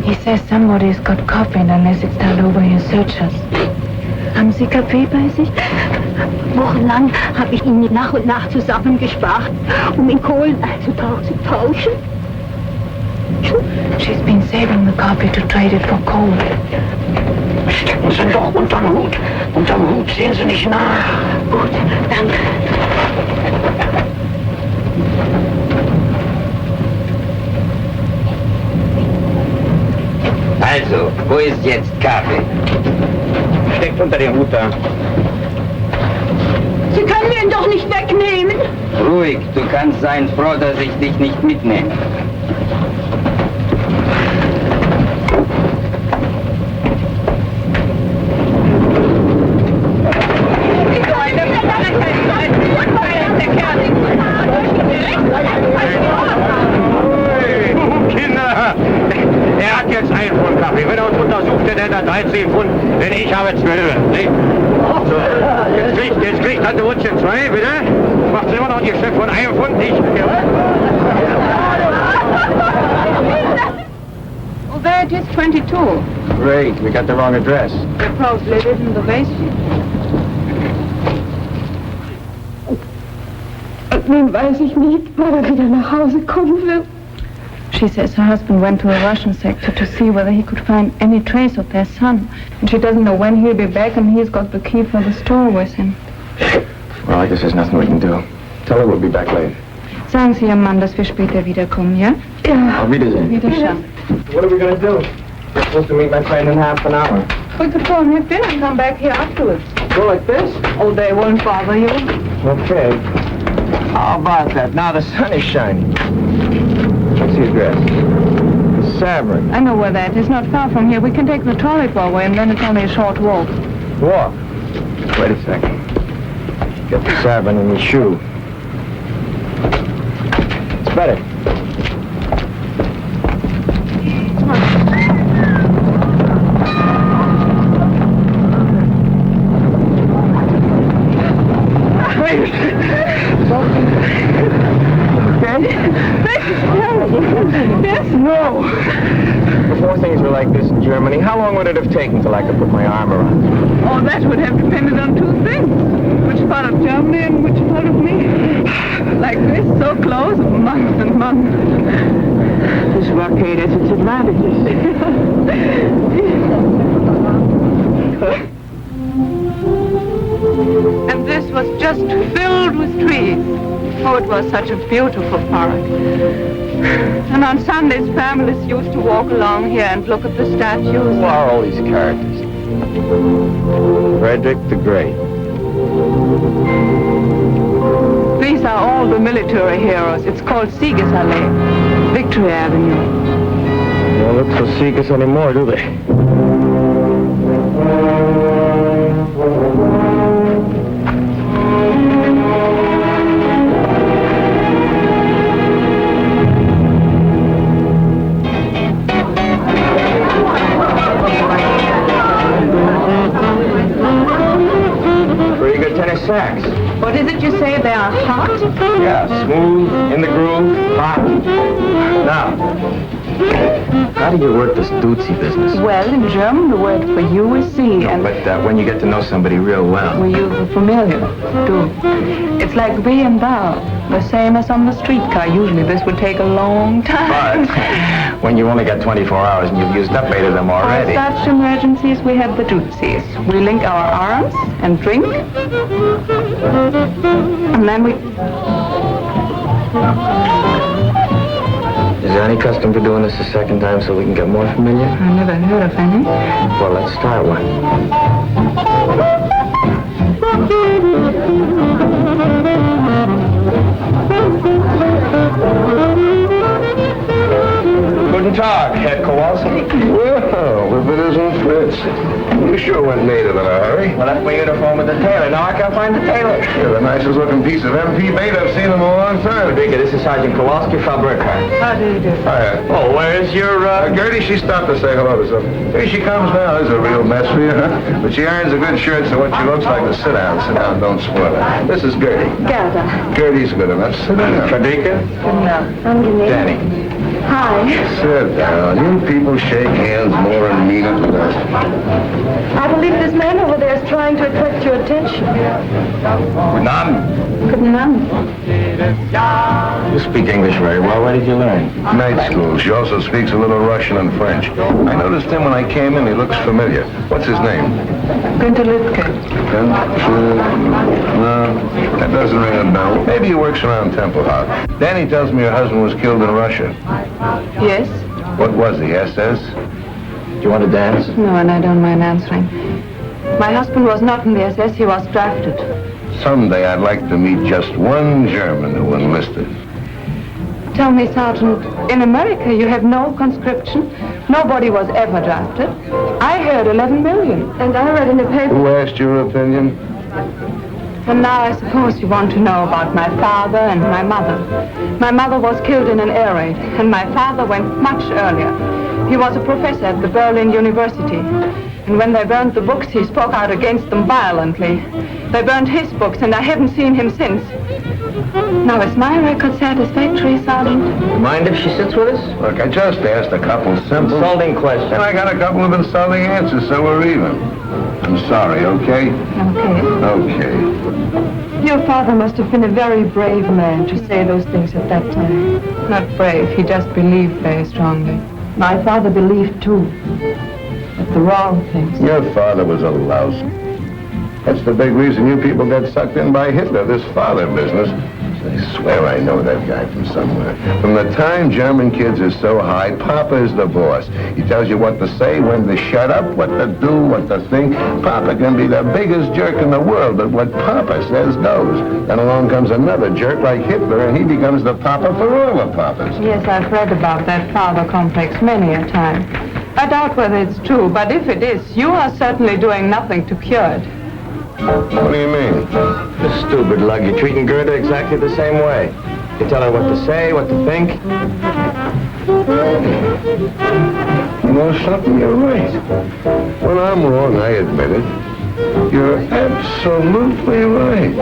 He says somebody's got coffee and unless it's turned over, he'll search us. Haben Sie Kaffee bei sich? Wochenlang habe ich ihn nach und nach zusammengespart, um in Kohlen einzutauschen. She's been saving the coffee to trade it for coal. Stecken Sie doch unterm Hut. Unterm Hut sehen Sie nicht nach. Gut, danke. Also, wo ist jetzt Kaffee? Steckt unter dem Hut da. Sie können mir ihn doch nicht wegnehmen. Ruhig, du kannst sein froh, dass ich dich nicht mitnehme. den Pfund, denn ich habe 12. Nicht? So, jetzt kriegt Tante Wutsche 2, bitte? Macht immer noch ein Geschäft von 1 Pfund, nicht? Oh, there it is, 22. Great, we got the wrong address. They probably live in the basement. Nun weiß ich nicht, wann er wieder nach Hause kommen wird. She says her husband went to a Russian sector to see whether he could find any trace of their son. And she doesn't know when he'll be back, and he's got the key for the store with him. Well, I guess there's nothing we can do. Tell her we'll be back late. Sagen Sie Ihrem Mann, dass wir später wiederkommen, ja? Ja. Auf Wiedersehen. Wiedersehen. What are we going to do? We're supposed to meet my friend in half an hour. We could go and have dinner and come back here afterwards. Go like this? Oh, they won't bother you. Okay. How about that? Now the sun is shining. What's the address? Savern. I know where that is. Not far from here. We can take the trolley way, and then it's only a short walk. Walk? Wait a second. Get the Savern in your shoe. It's better. Yes, no. Before things were like this in Germany, how long would it have taken till I could put my arm around you? Oh, that would have depended on two things. Which part of Germany and which part of me. Like this, so close, months and months. This blockade has its advantages. And this was just filled with trees. Oh, it was such a beautiful park. And on Sundays, families used to walk along here and look at the statues. Who are all these characters? Frederick the Great. These are all the military heroes. It's called Siegesallee, Victory Avenue. They don't look so Sieges anymore, do they? Sacks. What is it you say? They are hot? Yeah, smooth, in the groove, hot. Now, how do you work this Dutzy business? Well, in German, the word for you is Sie, and... But when you get to know somebody real well... We use the familiar, du. It's like thee and thou, the same as on the streetcar. Usually this would take a long time. But when you only got 24 hours and you've used up 8 of them already... For such emergencies, we have the Dutzys. We link our arms and drink, and then we... Is there any custom for doing this a second time so we can get more familiar? I never heard of any. Well, let's start one. Guten Tag, Herr Kowalski. Well, if it isn't Fritz. You sure went native in a hurry. Well, that's my uniform with the tailor. Now I can't find the tailor. You're the nicest looking piece of MP bait I've seen in a long time. Rodriguez, this is Sergeant Kowalski from Burkhardt. How do you do? Hi. Oh, where's your, Gertie, she stopped to say hello to something. Here she comes now. There's a real mess for you, huh? But she irons a good shirt, so what she looks like is sit down, don't spoil it. This is Gertie. Gerda. Gertie's good enough. Sit down. Frederica? Angenehm. Danny. Hi. Sit down. You people shake hands more and mean it than that. I believe this man over there is trying to attract your attention. Guten Abend. Guten Abend. You speak English very well. Where did you learn? Night school. She also speaks a little Russian and French. I noticed him when I came in. He looks familiar. What's his name? Günther Lütke. No, that doesn't ring a bell. Maybe he works around Temple House. Danny tells me your husband was killed in Russia. Yes? What was the SS? Do you want to dance? No, and I don't mind answering. My husband was not in the SS. He was drafted. Someday I'd like to meet just one German who enlisted. Tell me, Sergeant, in America you have no conscription. Nobody was ever drafted. I heard 11 million. And I read in the paper... Who asked your opinion? And now I suppose you want to know about my father and my mother. My mother was killed in an air raid, and my father went much earlier. He was a professor at the Berlin University. And when they burned the books, he spoke out against them violently. They burned his books, and I haven't seen him since. Now, is my record satisfactory, Sergeant? Mind if she sits with us? Look, I just asked a couple simple... Insulting questions. And I got a couple of insulting answers, so we're even. I'm sorry, okay? Okay. Okay. Your father must have been a very brave man to say those things at that time. Not brave, he just believed very strongly. My father believed, too. But the wrong things. Your father was a louse. That's the big reason you people got sucked in by Hitler, this father business. I swear I know that guy from somewhere. From the time German kids are so high, Papa is the boss. He tells you what to say, when to shut up, what to do, what to think. Papa can be the biggest jerk in the world, but what Papa says goes. Then along comes another jerk like Hitler, and he becomes the Papa for all the Papas. Yes, I've read about that father complex many a time. I doubt whether it's true, but if it is, you are certainly doing nothing to cure it. What do you mean? The stupid lug. You're treating Gerda exactly the same way. You tell her what to say, what to think. You know something? You're right. When I'm wrong, I admit it. You're absolutely right.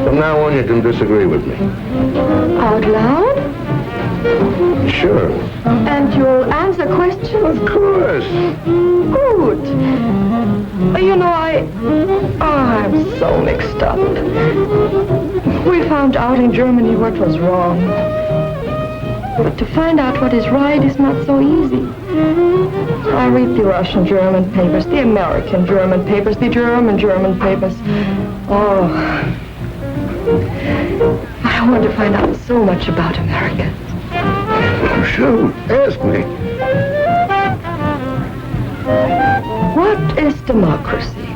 From now on, you can disagree with me. Out loud? Sure. And you'll answer questions? Of course. Good. You know, I'm so mixed up. We found out in Germany what was wrong. But to find out what is right is not so easy. I read the Russian German papers, the American German papers, the German papers. Oh, I want to find out so much about America. Oh, shoot. Ask me. What is democracy?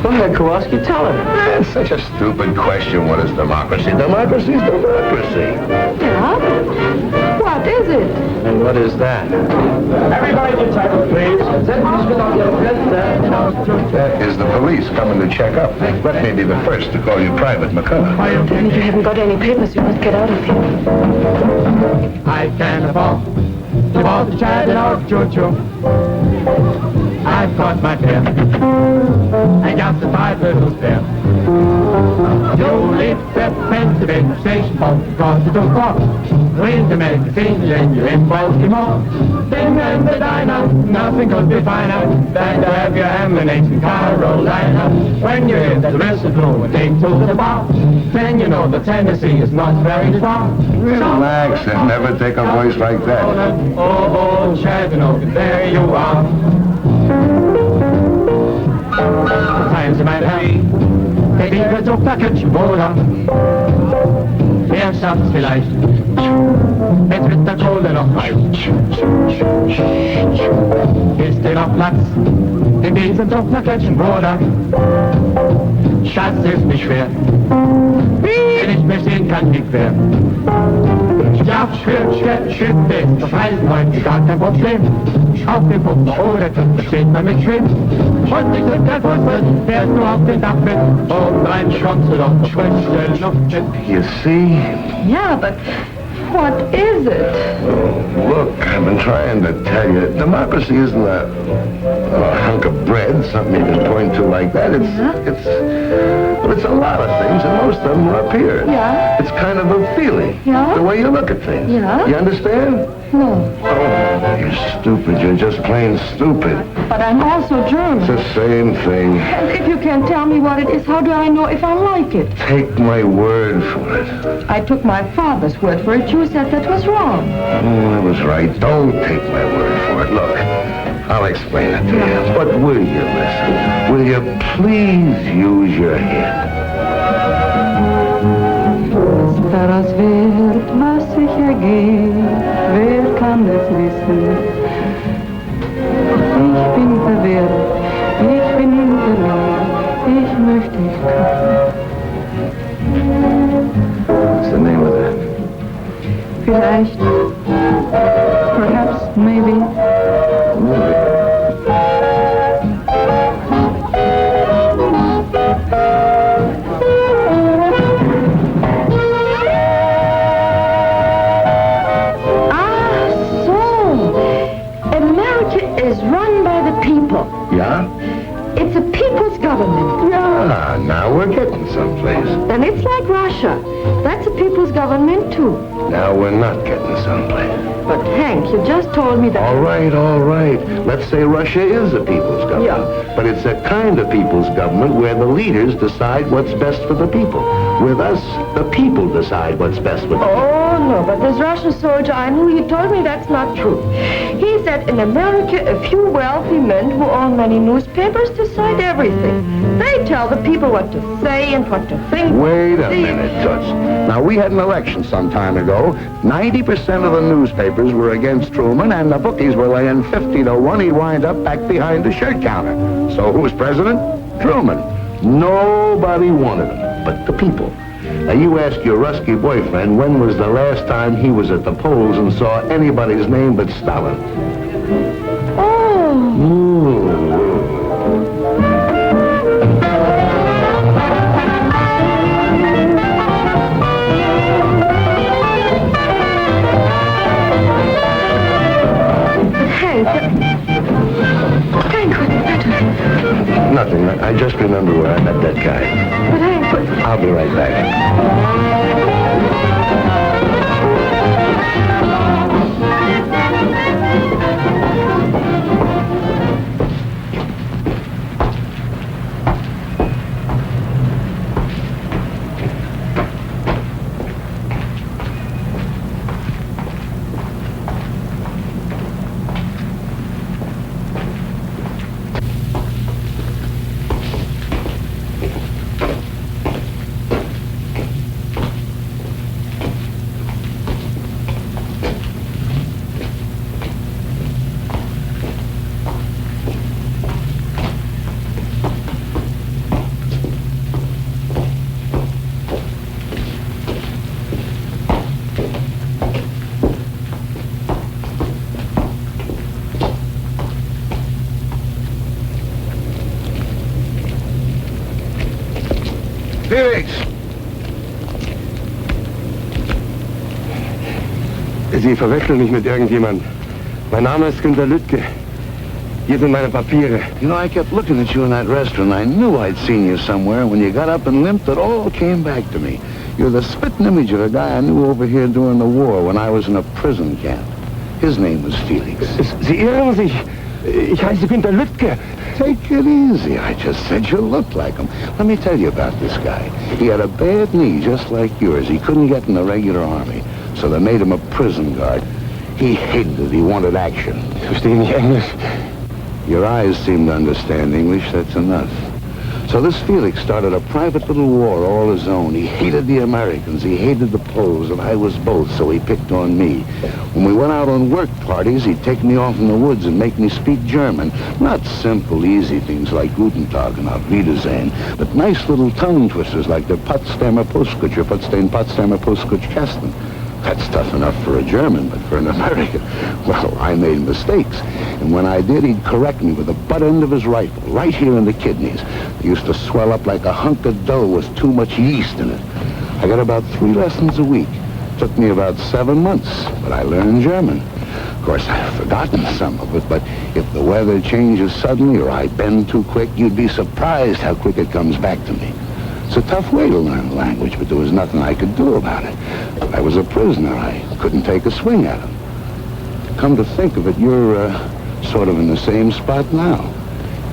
Go ahead, Kowalski, tell her. That's such a stupid question. What is democracy? Democracy is democracy. Yeah? What is it? And what is that? Everybody get title, please. That is the police coming to check up. Let me be the first to call you Private McCullough. Danny, you haven't got any papers. You must get out of here. I can afford to bought the child of choo-choo. I've got my fare. I got the 5 little spare. You leave the Pennsylvania station because you don't walk. When the magazine and you're in Baltimore. Then and the diner, nothing could be finer than to have your ammunition Carolina. When you hit the restaurant and take to the bar, then you know the Tennessee is not very far. Relax and never take a voice like that. Oh, Chattanooga, there you are. Times of my day, der Wege so verkünscht wurde. Wer schafft's vielleicht? Jetzt wird der Kohle noch heiß. Ist dir noch Platz in diesem so verkünschten Bruder? Das ist nicht schwer, wenn ich mich sehen kann, nicht quer. Ja, schön, das heißt heute gar kein Problem. Auf dem Punkt oder das steht man mit schön. Und ich sind kein Fußball, fährst du auf den Dachbett. Und rein schwammst du doch frische Luft. You see? Yeah, but what is it? Look, I've been trying to tell you, democracy isn't a hunk of bread, something you can point to like that. It's a lot of things, and most of them are up here. Yeah. It's kind of a feeling. Yeah. The way you look at things. Yeah. You understand? No. Oh, you're stupid. You're just plain stupid. But I'm also German. It's the same thing. And if you can't tell me what it is, how do I know if I like it? Take my word for it. I took my father's word for it. You said that was wrong. Oh, I was right. Don't take my word for it. Look, I'll explain it to you. But will you listen? Will you please use your head? Daraus wird, was sich ergeht, wer kann es wissen? Ich bin verwirrt, ich bin verloren, ich möchte dich küssen. What's the name of that? Vielleicht, perhaps, maybe. America is run by the people. Yeah? It's a people's government. Yeah, now we're getting someplace. And it's like Russia. That's a people's government, too. Now we're not getting someplace. But, Hank, you just told me that... All right. Let's say Russia is a people's government. Yeah. But it's a kind of people's government where the leaders decide what's best for the people. With us, the people decide what's best for the people. Oh, no, but this Russian soldier I knew, he told me that's not true. He said in America, a few wealthy men who own many newspapers decide everything. They tell the people what to say and what to think. Wait a minute, Toots. Now, we had an election some time ago. 90% of the newspapers were against Truman, and the bookies were laying 50 to 1 he'd wind up back behind the shirt counter. So who was president? Truman. Nobody wanted him but the people. Now, you ask your Rusky boyfriend when was the last time he was at the polls and saw anybody's name but Stalin. Nothing. I just remember where I met that guy. But Hank, I'll be right back. Felix! Sie verwechseln mich mit irgendjemand. Mein Name ist Günter Lüttke. Hier sind meine Papiere. You know, I kept looking at you in that restaurant. I knew I'd seen you somewhere. When you got up and limped, it all came back to me. You're the spitting image of a guy I knew over here during the war when I was in a prison camp. His name was Felix. Sie irren sich. Ich heiße Günter Lüttke. Take it easy. I just said you looked like him. Let me tell you about this guy. He had a bad knee just like yours. He couldn't get in the regular army, so they made him a prison guard. He hated it. He wanted action. Verstehe nicht Englisch. Your eyes seem to understand English. That's enough. So this Felix started a private little war all his own. He hated the Americans. He hated the Poles, and I was both, so he picked on me. When we went out on work parties, he'd take me off in the woods and make me speak German. Not simple, easy things like Guten Tag and Auf Wiedersehen, but nice little tongue twisters like the Potsdamer Postkutscher, Potsdamer Postkutschkasten. That's tough enough for a German, but for an American, well, I made mistakes. And when I did, he'd correct me with the butt end of his rifle, right here in the kidneys. They used to swell up like a hunk of dough with too much yeast in it. I got about 3 lessons a week. Took me about 7 months, but I learned German. Of course, I've forgotten some of it, but if the weather changes suddenly or I bend too quick, you'd be surprised how quick it comes back to me. It's a tough way to learn the language, but there was nothing I could do about it. I was a prisoner. I couldn't take a swing at him. Come to think of it, you're sort of in the same spot now.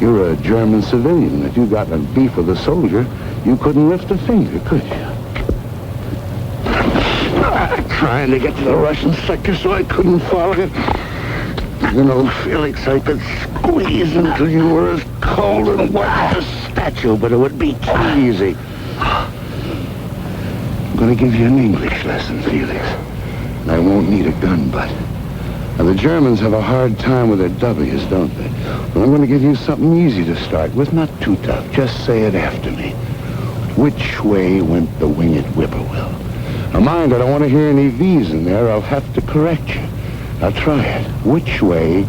You're a German civilian. If you got a beef with a soldier, you couldn't lift a finger, could you? Trying to get to the Russian sector so I couldn't follow it. You know, Felix, I could squeeze until you were as cold and white as a statue, but it would be too easy. I'm going to give you an English lesson, Felix. And I won't need a gun butt. Now, the Germans have a hard time with their W's, don't they? Well, I'm going to give you something easy to start with, not too tough. Just say it after me. Which way went the winged whippoorwill? Now, mind, I don't want to hear any V's in there. I'll have to correct you. Now, try it. Which way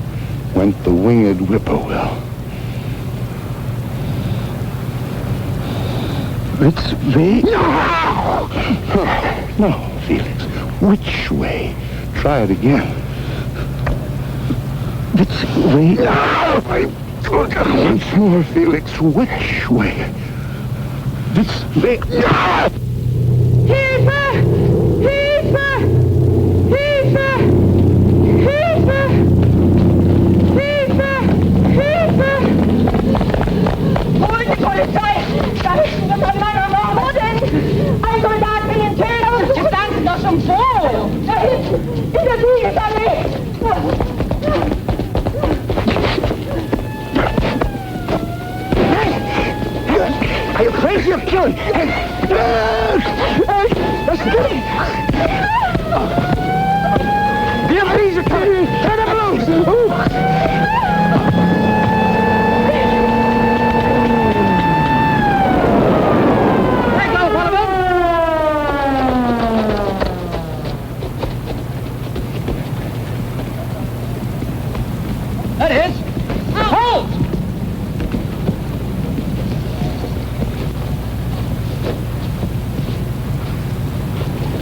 went the winged whippoorwill? It's V. No! No, Felix. Which way? Try it again. This way. Once more, Felix. Which way? This way. Hilfe! Hilfe! Hilfe! Hilfe! Hilfe! Hilfe! Holt die Polizei! Da hinten wird ein Mann am Wo denn? Ein Soldat will ihn töten! Sie sagen doch schon wo! Da hinten! In der Siegesallee! Are you crazy or killing? Wir haben diese Kette! Turn him loose! That is. Halt!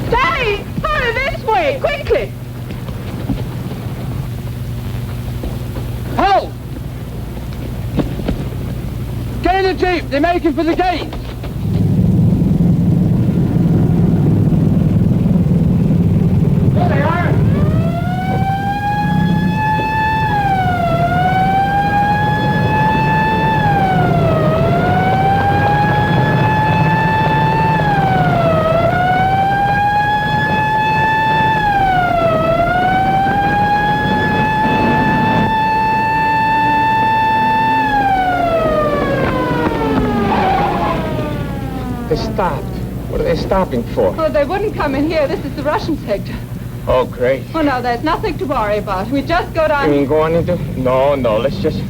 Daddy! Hurry this way! Quickly! Halt! Get in the jeep. They're making for the gate. There they are. They stopped. What are they stopping for? Oh, they wouldn't come in here. This is the Russian sector. Oh, great. Oh, no, there's nothing to worry about. We just go You down mean going into? No, let's just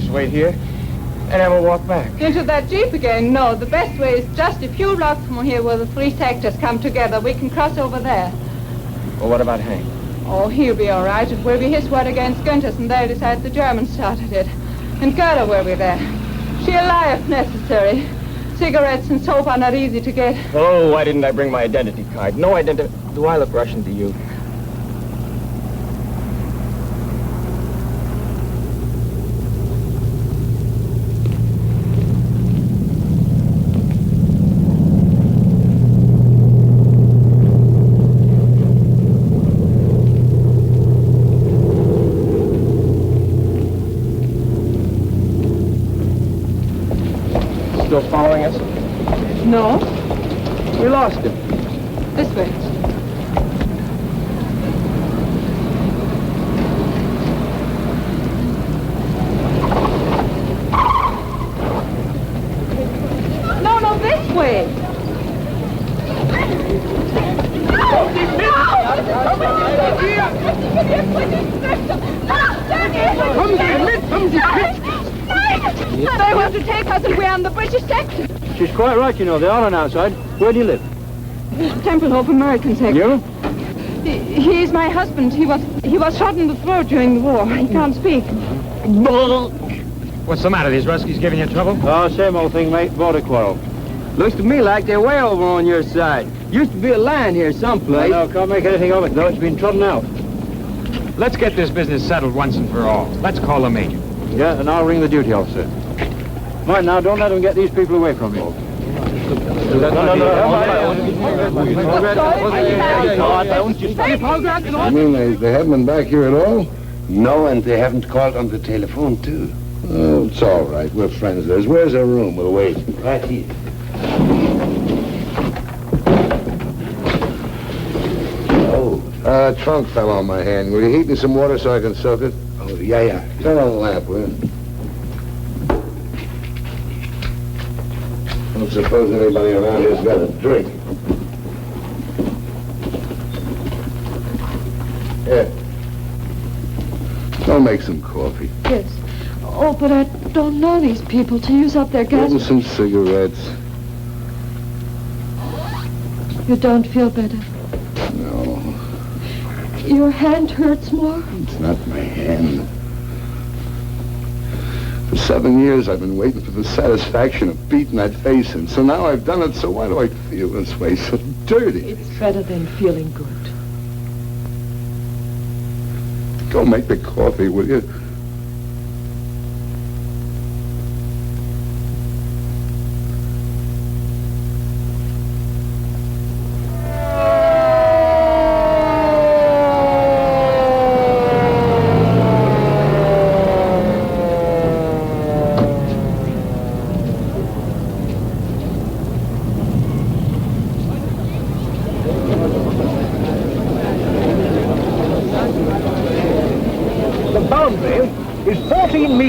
wait here, and then we'll walk back. into that jeep again. No, the best way is just a few blocks from here where the three sectors come together. We can cross over there. Well, what about Hank? Oh, he'll be all right. It will be his word against Günther's, and they'll decide the Germans started it. And Gerda will be there. She'll lie if necessary. Cigarettes and soap are not easy to get. Oh, why didn't I bring my identity card? No identity. Do I look Russian to you? Still following us? No, We lost him. this way. No, this way. They want to take us and we're on the British sector. She's quite right, you know. They are on our side. Where do you live? Templehof American sector. You? He is my husband. He was shot in the throat during the war. He can't speak. What's the matter? These Ruskies giving you trouble? Oh, same old thing, mate. Border quarrel. Looks to me like they're way over on your side. Used to be a line here someplace. No, can't make anything of it, though. It's been trodden out. Let's get this business settled once and for all. Let's call the major. Yeah, and I'll ring the duty officer. Mind now, don't let them get these people away from you. You mean they haven't been back here at all? No, and they haven't called on the telephone, too. Oh, it's all right. We're friends of theirs. Where's their room? We'll wait. Right here. Oh. Trunk fell on my hand. Will you heat me some water so I can soak it? Oh, yeah. Turn on the lamp, will you? Don't suppose anybody around here's got a drink. Here. I'll make some coffee. Yes. Oh, but I don't know these people to use up their gas. And some cigarettes. You don't feel better. No, Your hand hurts more. it's not my hand. For 7 years, I've been waiting for the satisfaction of beating that face in. So now I've done it, so why do I feel this way? So dirty. It's better than feeling good. Go make the coffee, will you?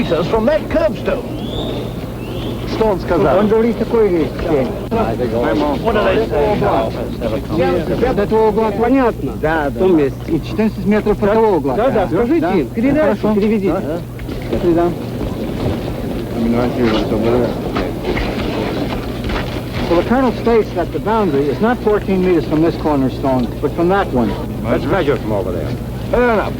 Jesus from that curbstone. Что он сказал? Он говорит такую вещь. What did I say? До этого угла понятно. Да, да. В том месте. И 14 метров от того угла. Да, да, скажите им. Передайте, переведите. Передам. Well, the colonel states that the boundary is not 14 meters from this cornerstone, but from that one. Let's measure from over there. Fair enough.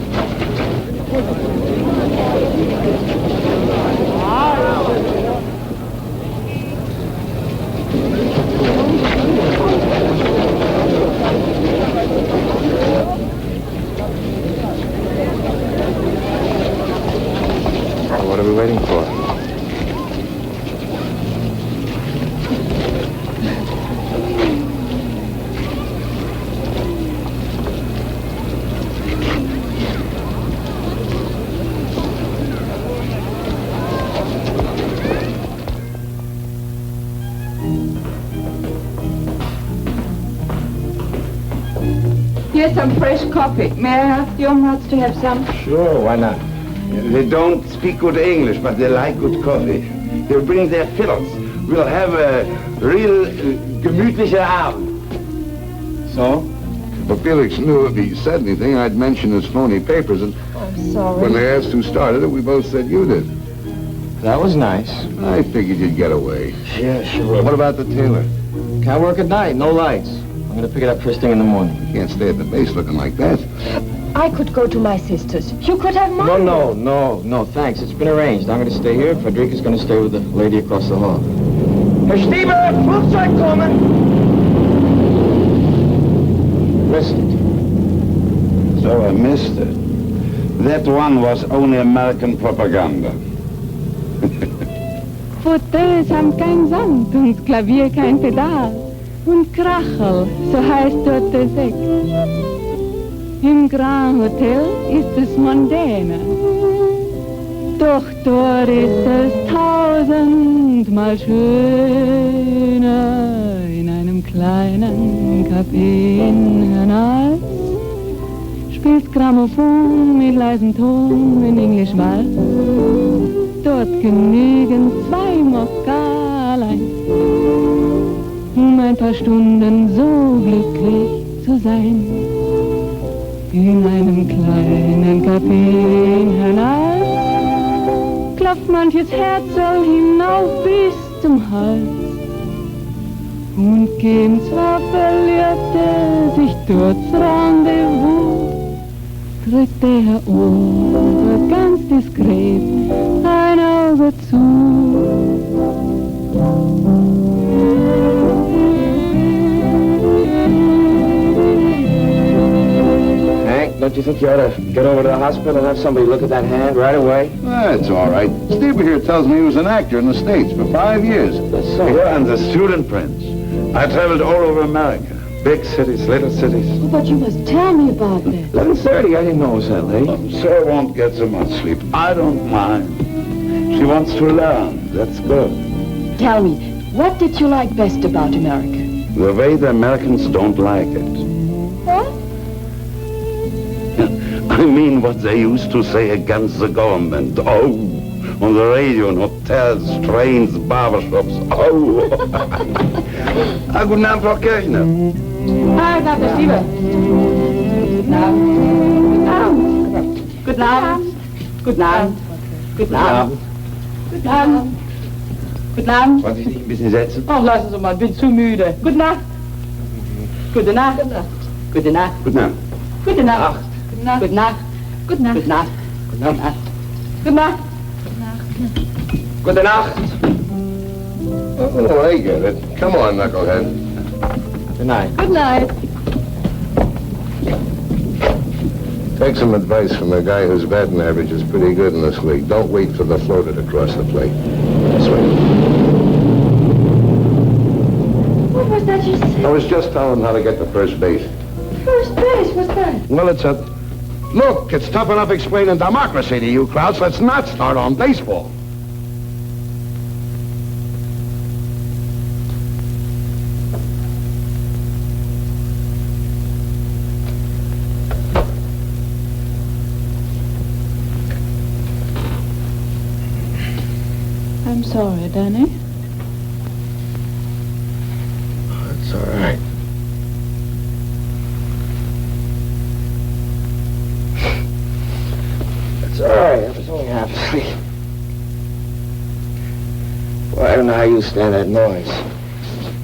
What are we waiting for? Here's some fresh coffee. May I ask your nuts to have some? Sure, why not? They don't speak good English, but they like good coffee. They'll bring their fiddles. We'll have a real gemütlicher Abend. So? Well, Felix knew if he said anything, I'd mention his phony papers, and I'm sorry. when they asked who started it, we both said you did. That was nice. I figured you'd get away. Yeah, sure. What about the tailor? Can't work at night, no lights. I'm gonna pick it up first thing in the morning. You can't stay at the base looking like that. I could go to my sister's. You could have mine. No, thanks. It's been arranged. I'm gonna stay here. Frederica's gonna stay with the lady across the hall. Herr Stieber, Flugzeug kommen! Missed it. So I missed it. That one was only American propaganda. Fauteuils haben kein Sand und Klavier kein Pedal. Und Krachel, so heißt dort der Sekt. Im Grand Hotel ist es mondäner. Doch dort ist es tausendmal schöner. In einem kleinen Café in Hernals spielt Grammophon mit leisem Ton in Englisch Walz. Dort genügen 2 Mokalein, ein paar Stunden so glücklich zu sein. In einem kleinen Café in Hernals klopft manches Herz so hinauf bis zum Hals. Und gehen zwar Verliebte sich durchs Rendezvous, drückt der Ober ganz diskret ein Auge zu. Don't you think you ought to get over to the hospital and have somebody look at that hand right away? That's all right. Steve here tells me he was an actor in the States for 5 years. Yeah, and the student prince. I traveled all over America. Big cities, little cities. Oh, but you must tell me about that. 11:30. I didn't know it was that late. Sir won't get so much sleep. I don't mind. She wants to learn. That's good. Tell me, what did you like best about America? The way the Americans don't like it. What? I mean what they used to say against the government. Oh, on the radio, in hotels, trains, barbershops. Oh. Guten Abend, Frau Kirchner. Hi, Dr. Stieber. Guten Abend. Guten Abend. Guten Abend. Guten Abend. Guten Abend. Guten Abend. Wollen Sie sich ein bisschen setzen? Ach, lassen Sie mal, bin zu müde. Gute Nacht. Gute Nacht. Gute Nacht. Guten Abend. Gute Nacht. Gute Nacht. Gute Nacht. Gute Nacht. Gute Nacht. Gute Nacht. Gute Nacht. Oh, I get it. Come on, knucklehead. Good night. Good night. Take some advice from a guy whose batting average is pretty good in this league. Don't wait for the floater to cross the plate. This way. What was that you said? I was just telling him how to get to first base. First base, what's that? Well, it's a... Look, it's tough enough explaining democracy to you, Krauts. Let's not start on baseball. I'm sorry, Danny. It's all right. It's all right. I was only half asleep. Well, I don't know how you stand that noise.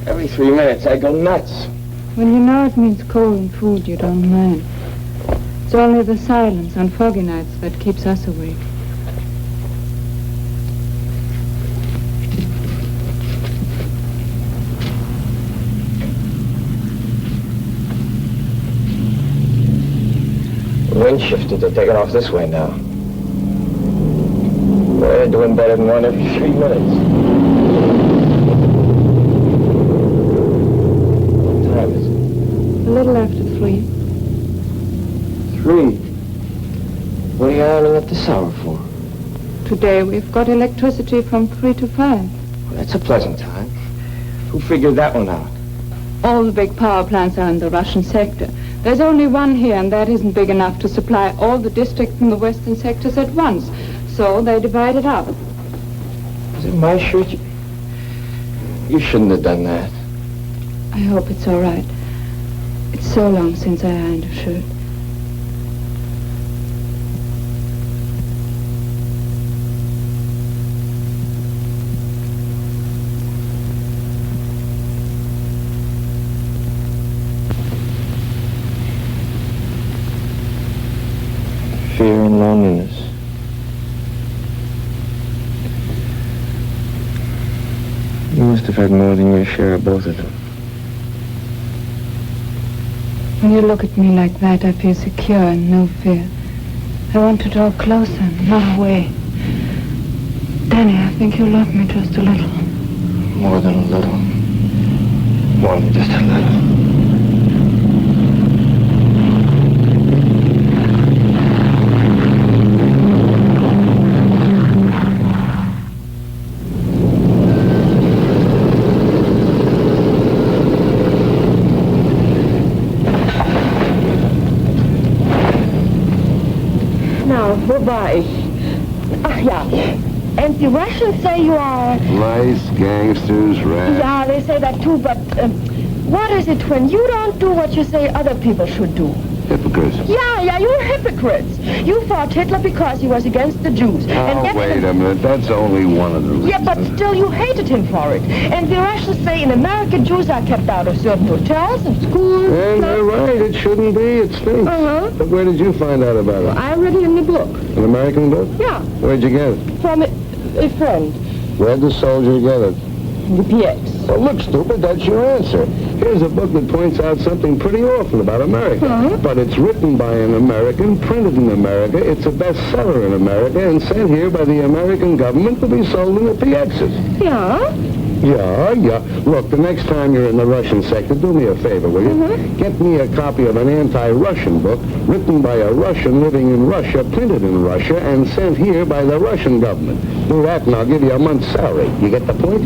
Every 3 minutes, I go nuts. When you know it means cold and food, you don't mind. It's only the silence on foggy nights that keeps us awake. The wind shifted. They're taking off this way now. Well, they're doing better than one every 3 minutes. What time is it? A little after 3. 3? What are you ironing up this hour for? Today we've got electricity from 3 to 5. Well, that's a pleasant time. Who figured that one out? All the big power plants are in the Russian sector. There's only one here, and that isn't big enough to supply all the districts in the western sectors at once. So they divide it up. Is it my shirt? You shouldn't have done that. I hope it's all right. It's so long since I ironed a shirt. Fear and loneliness. You must have had more than your share of both of them. When you look at me like that, I feel secure and no fear. I want to draw closer, not away. Danny, I think you love me just a little. More than a little. More than just a little. Wo war ich? Ach ja. And the Russians say you are... Lice, gangsters, rats. Yeah, they say that too, but what is it when you don't do what you say other people should do? Hypocrites. Yeah, you're hypocrites. You fought Hitler because he was against the Jews. Oh, wait a minute. That's only one of the reasons. Yeah, but still you hated him for it. And the Russians say in America Jews are kept out of certain hotels and schools. And they're right. It shouldn't be. It stinks. Uh-huh. But where did you find out about it? I read it in the book. An American book? Yeah. Where'd you get it? From a friend. Where'd the soldier get it? The PX. Well, look, stupid, that's your answer. Here's a book that points out something pretty awful about America. Uh-huh. But it's written by an American, printed in America, it's a bestseller in America, and sent here by the American government to be sold in the PXs. Yeah? Yeah. Look, the next time you're in the Russian sector, do me a favor, will you? Mm-hmm. Get me a copy of an anti-Russian book written by a Russian living in Russia, printed in Russia, and sent here by the Russian government. Do that and I'll give you a month's salary. You get the point?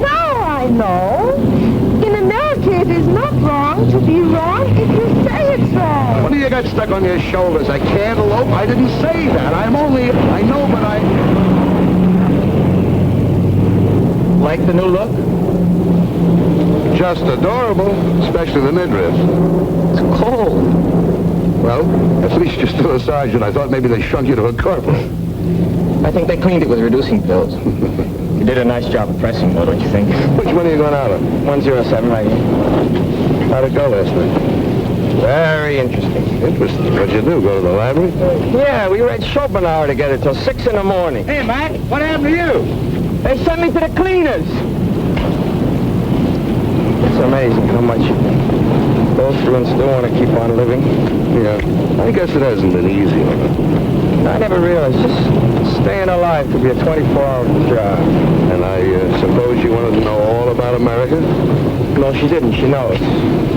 Now I know. In America, it is not wrong to be wrong if you say it's wrong. What do you got stuck on your shoulders? A cantaloupe? I didn't say that. I know, but I... Like the new look? Just adorable, especially the midriff. It's cold. Well, at least you're still a sergeant. I thought maybe they shrunk you to a corporal. I think they cleaned it with reducing pills. You did a nice job of pressing, though, don't you think? Which one are you going out of? 107 right here. How'd it go last night? Very interesting. Interesting. What'd you do, go to the library? Yeah, we read Schopenhauer together till 6 in the morning. Hey, Mac, what happened to you? They sent me to the cleaners. It's amazing how much you go through and still want to keep on living. Yeah, I guess it hasn't been easy on it. I never realized just staying alive could be a 24-hour job. And I suppose you wanted to know all about America? No, she didn't. She knows.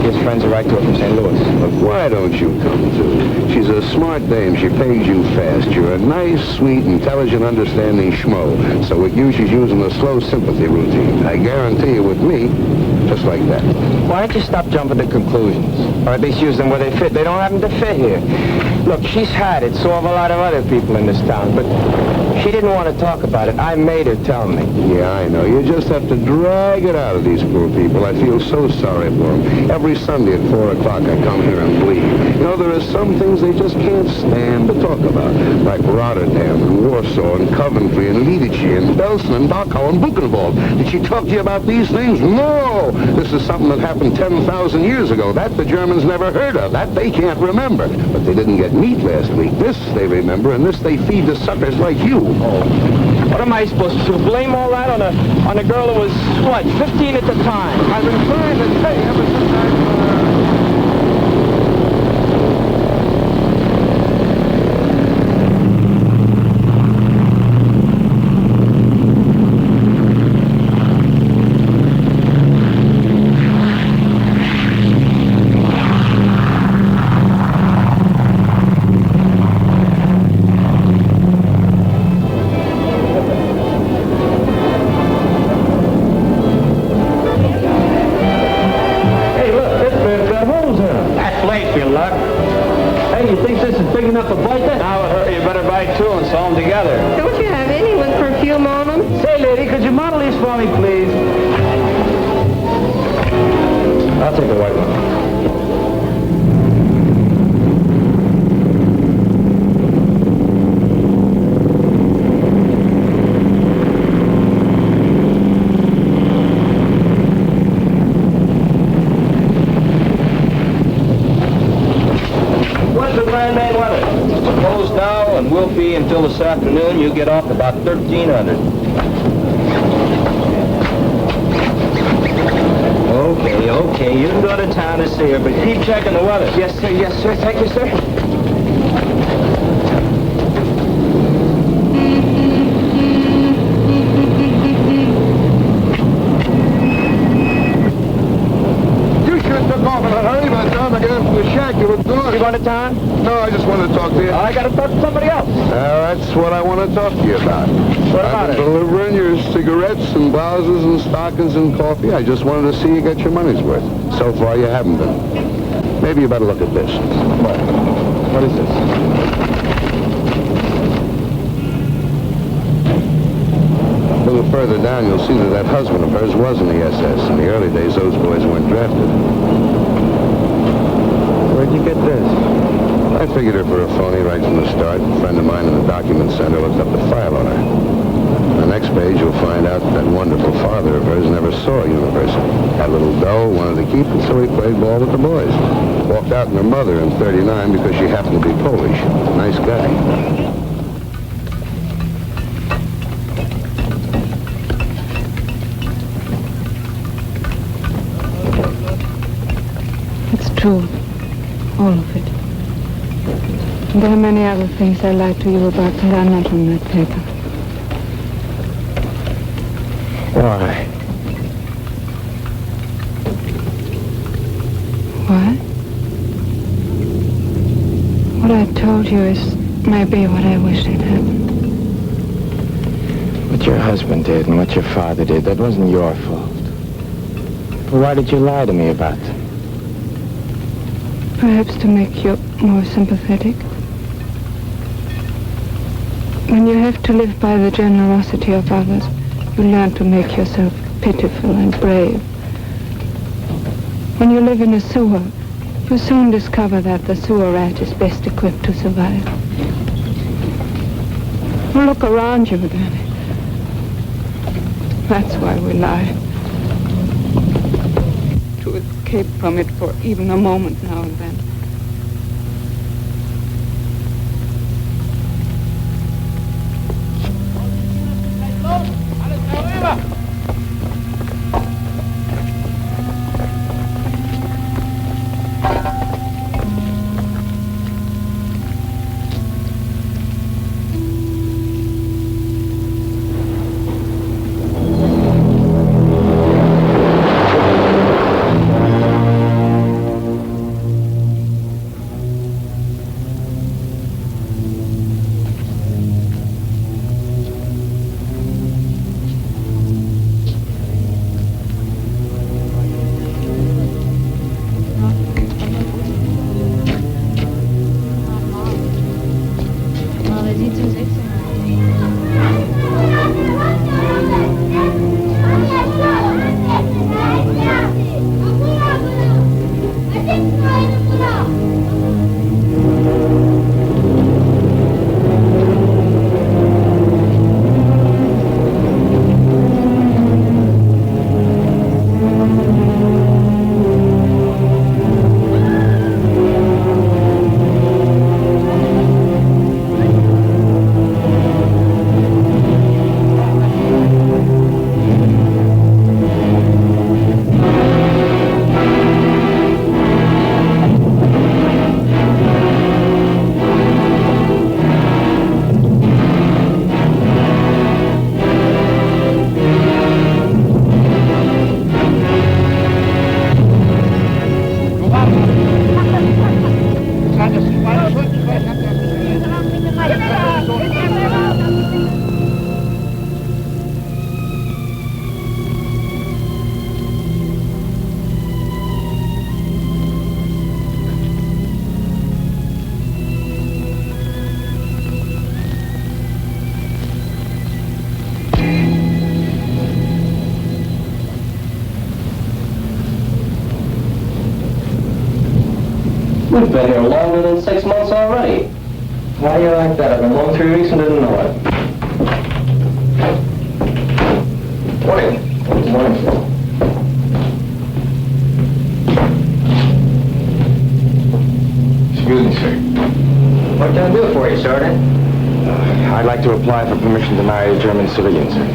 Gives friends a right to her from St. Louis. Look, why don't you come to? She's a smart dame. She pays you fast. You're a nice, sweet, intelligent, understanding schmo. So it uses you in the slow sympathy routine. I guarantee you with me, just like that. Why don't you stop jumping to conclusions? Or at least use them where they fit. They don't happen to fit here. Look, she's had it, so have a lot of other people in this town, but she didn't want to talk about it. I made her tell me. Yeah, I know. You just have to drag it out of these poor people. I feel so sorry for them. Every Sunday at 4 o'clock I come here and bleed. You know, there are some things they just can't stand to talk about, like Rotterdam and Warsaw and Coventry and Lidice and Belsen and Dachau and Buchenwald. Did she talk to you about these things? No! This is something that happened 10,000 years ago. That the Germans never heard of. That they can't remember. But they didn't get meat last week. This they remember, and this they feed to suckers like you. What am I supposed to blame all that on a girl who was, what, 15 at the time? I've been trying to tell you ever since I... Until this afternoon, you get off about 1,300. Okay, you can go to town to see her, but keep checking the weather. Yes, sir, thank you, sir. You should have took off in a hurry by the time I got into the shack. You were gone. You going to town? No, I just wanted to talk to you. I got to talk to somebody else. That's what I want to talk to you about. What about I've it? been delivering your cigarettes and blouses and stockings and coffee. I just wanted to see you get your money's worth. So far, you haven't been. Maybe you better look at this. What is this? A little further down, you'll see that husband of hers was in the SS. In the early days, those boys weren't drafted. Where'd you get this? I figured her for a phony right from the start. A friend of mine in the document center looked up the file on her. On the next page, you'll find out that wonderful father of hers never saw a university. Had a little dough, wanted to keep it, so he played ball with the boys. Walked out on her mother in 39 because she happened to be Polish. Nice guy. It's true. All of it. There are many other things I lied to you about that are not on that paper. Why? What? What I told you is maybe what I wish had happened. What your husband did and what your father did, that wasn't your fault. But why did you lie to me about them? Perhaps to make you more sympathetic. When you have to live by the generosity of others, you learn to make yourself pitiful and brave. When you live in a sewer, you soon discover that the sewer rat is best equipped to survive. Look around you, Danny. That's why we lie. To escape from it for even a moment now and then. We've been here longer than 6 months already. Why do you like that? I've been home 3 weeks and didn't know it. Morning. Morning. Excuse me, sir. What can I do for you, Sergeant? I'd like to apply for permission to marry a German civilian, sir.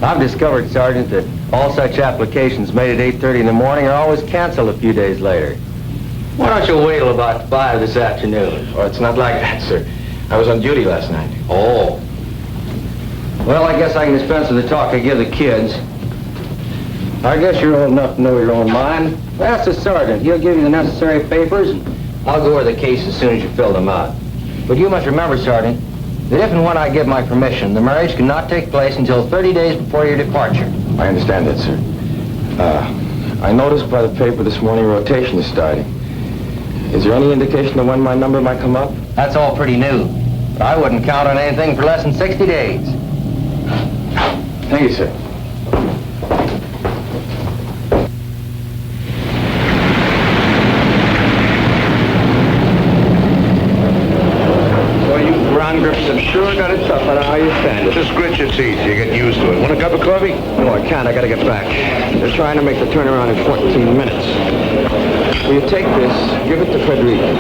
I've discovered, Sergeant, that all such applications made at 8:30 in the morning are always canceled a few days later. Why don't you wait till about 5 this afternoon? Oh, it's not like that, sir. I was on duty last night. Oh. Well, I guess I can dispense with the talk I give the kids. I guess you're old enough to know your own mind. Ask the sergeant. He'll give you the necessary papers, and I'll go over the case as soon as you fill them out. But you must remember, Sergeant, that if and when I give my permission, the marriage cannot take place until 30 days before your departure. I understand that, sir. I noticed by the paper this morning rotation is starting. Is there any indication of when my number might come up? That's all pretty new. But I wouldn't count on anything for less than 60 days. Thank you, sir. Well, you brown grips have sure got it tough. I don't know how you stand it. Just grit your teeth. You get used to it. Want a cup of coffee? No, I can't. I gotta get back. They're trying to make the turnaround in 14 minutes. Will you take this, give it to Frederica.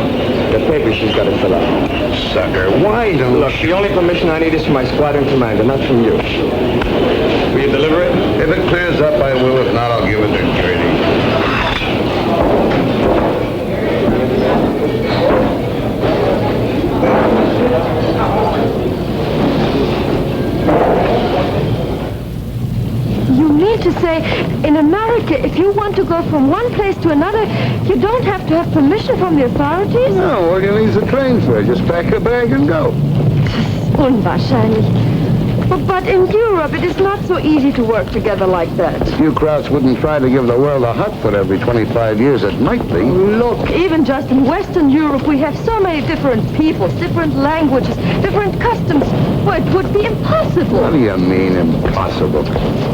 The paper she's got to fill out. Sucker, why don't Look, the only permission I need is from my squadron commander, not from you. Will you deliver it? If it clears up, I will. If not, I'll give it to Gertie. You mean to say, in America, if you want to go from one place to another, you don't have to have permission from the authorities? No, all you need is a train fare. Just pack a bag and go. Unwahrscheinlich. But in Europe, it is not so easy to work together like that. You Krauts wouldn't try to give the world a hot foot every 25 years. It might be. Look, even just in Western Europe, we have so many different peoples, different languages, different customs. Well, it would be impossible. What do you mean, impossible?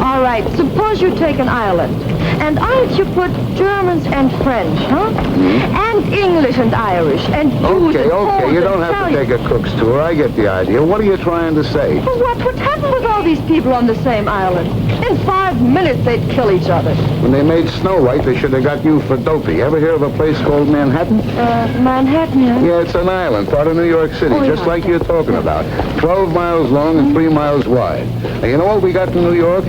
All right, suppose you take an island. And aren't you put Germans and French, huh? And English and Irish, and Jews and Poles You and don't have to Italians. take a cook's tour. I get the idea. What are you trying to say? Well, what would happen with all these people on the same island? In 5 minutes, they'd kill each other. When they made Snow White, they should have got you for dopey. Ever hear of a place called Manhattan? Manhattan, yeah? Yeah, it's an island, part of New York City, Oh, just yeah. like you're talking about. 12 miles long and 3 miles wide. And you know what we got in New York?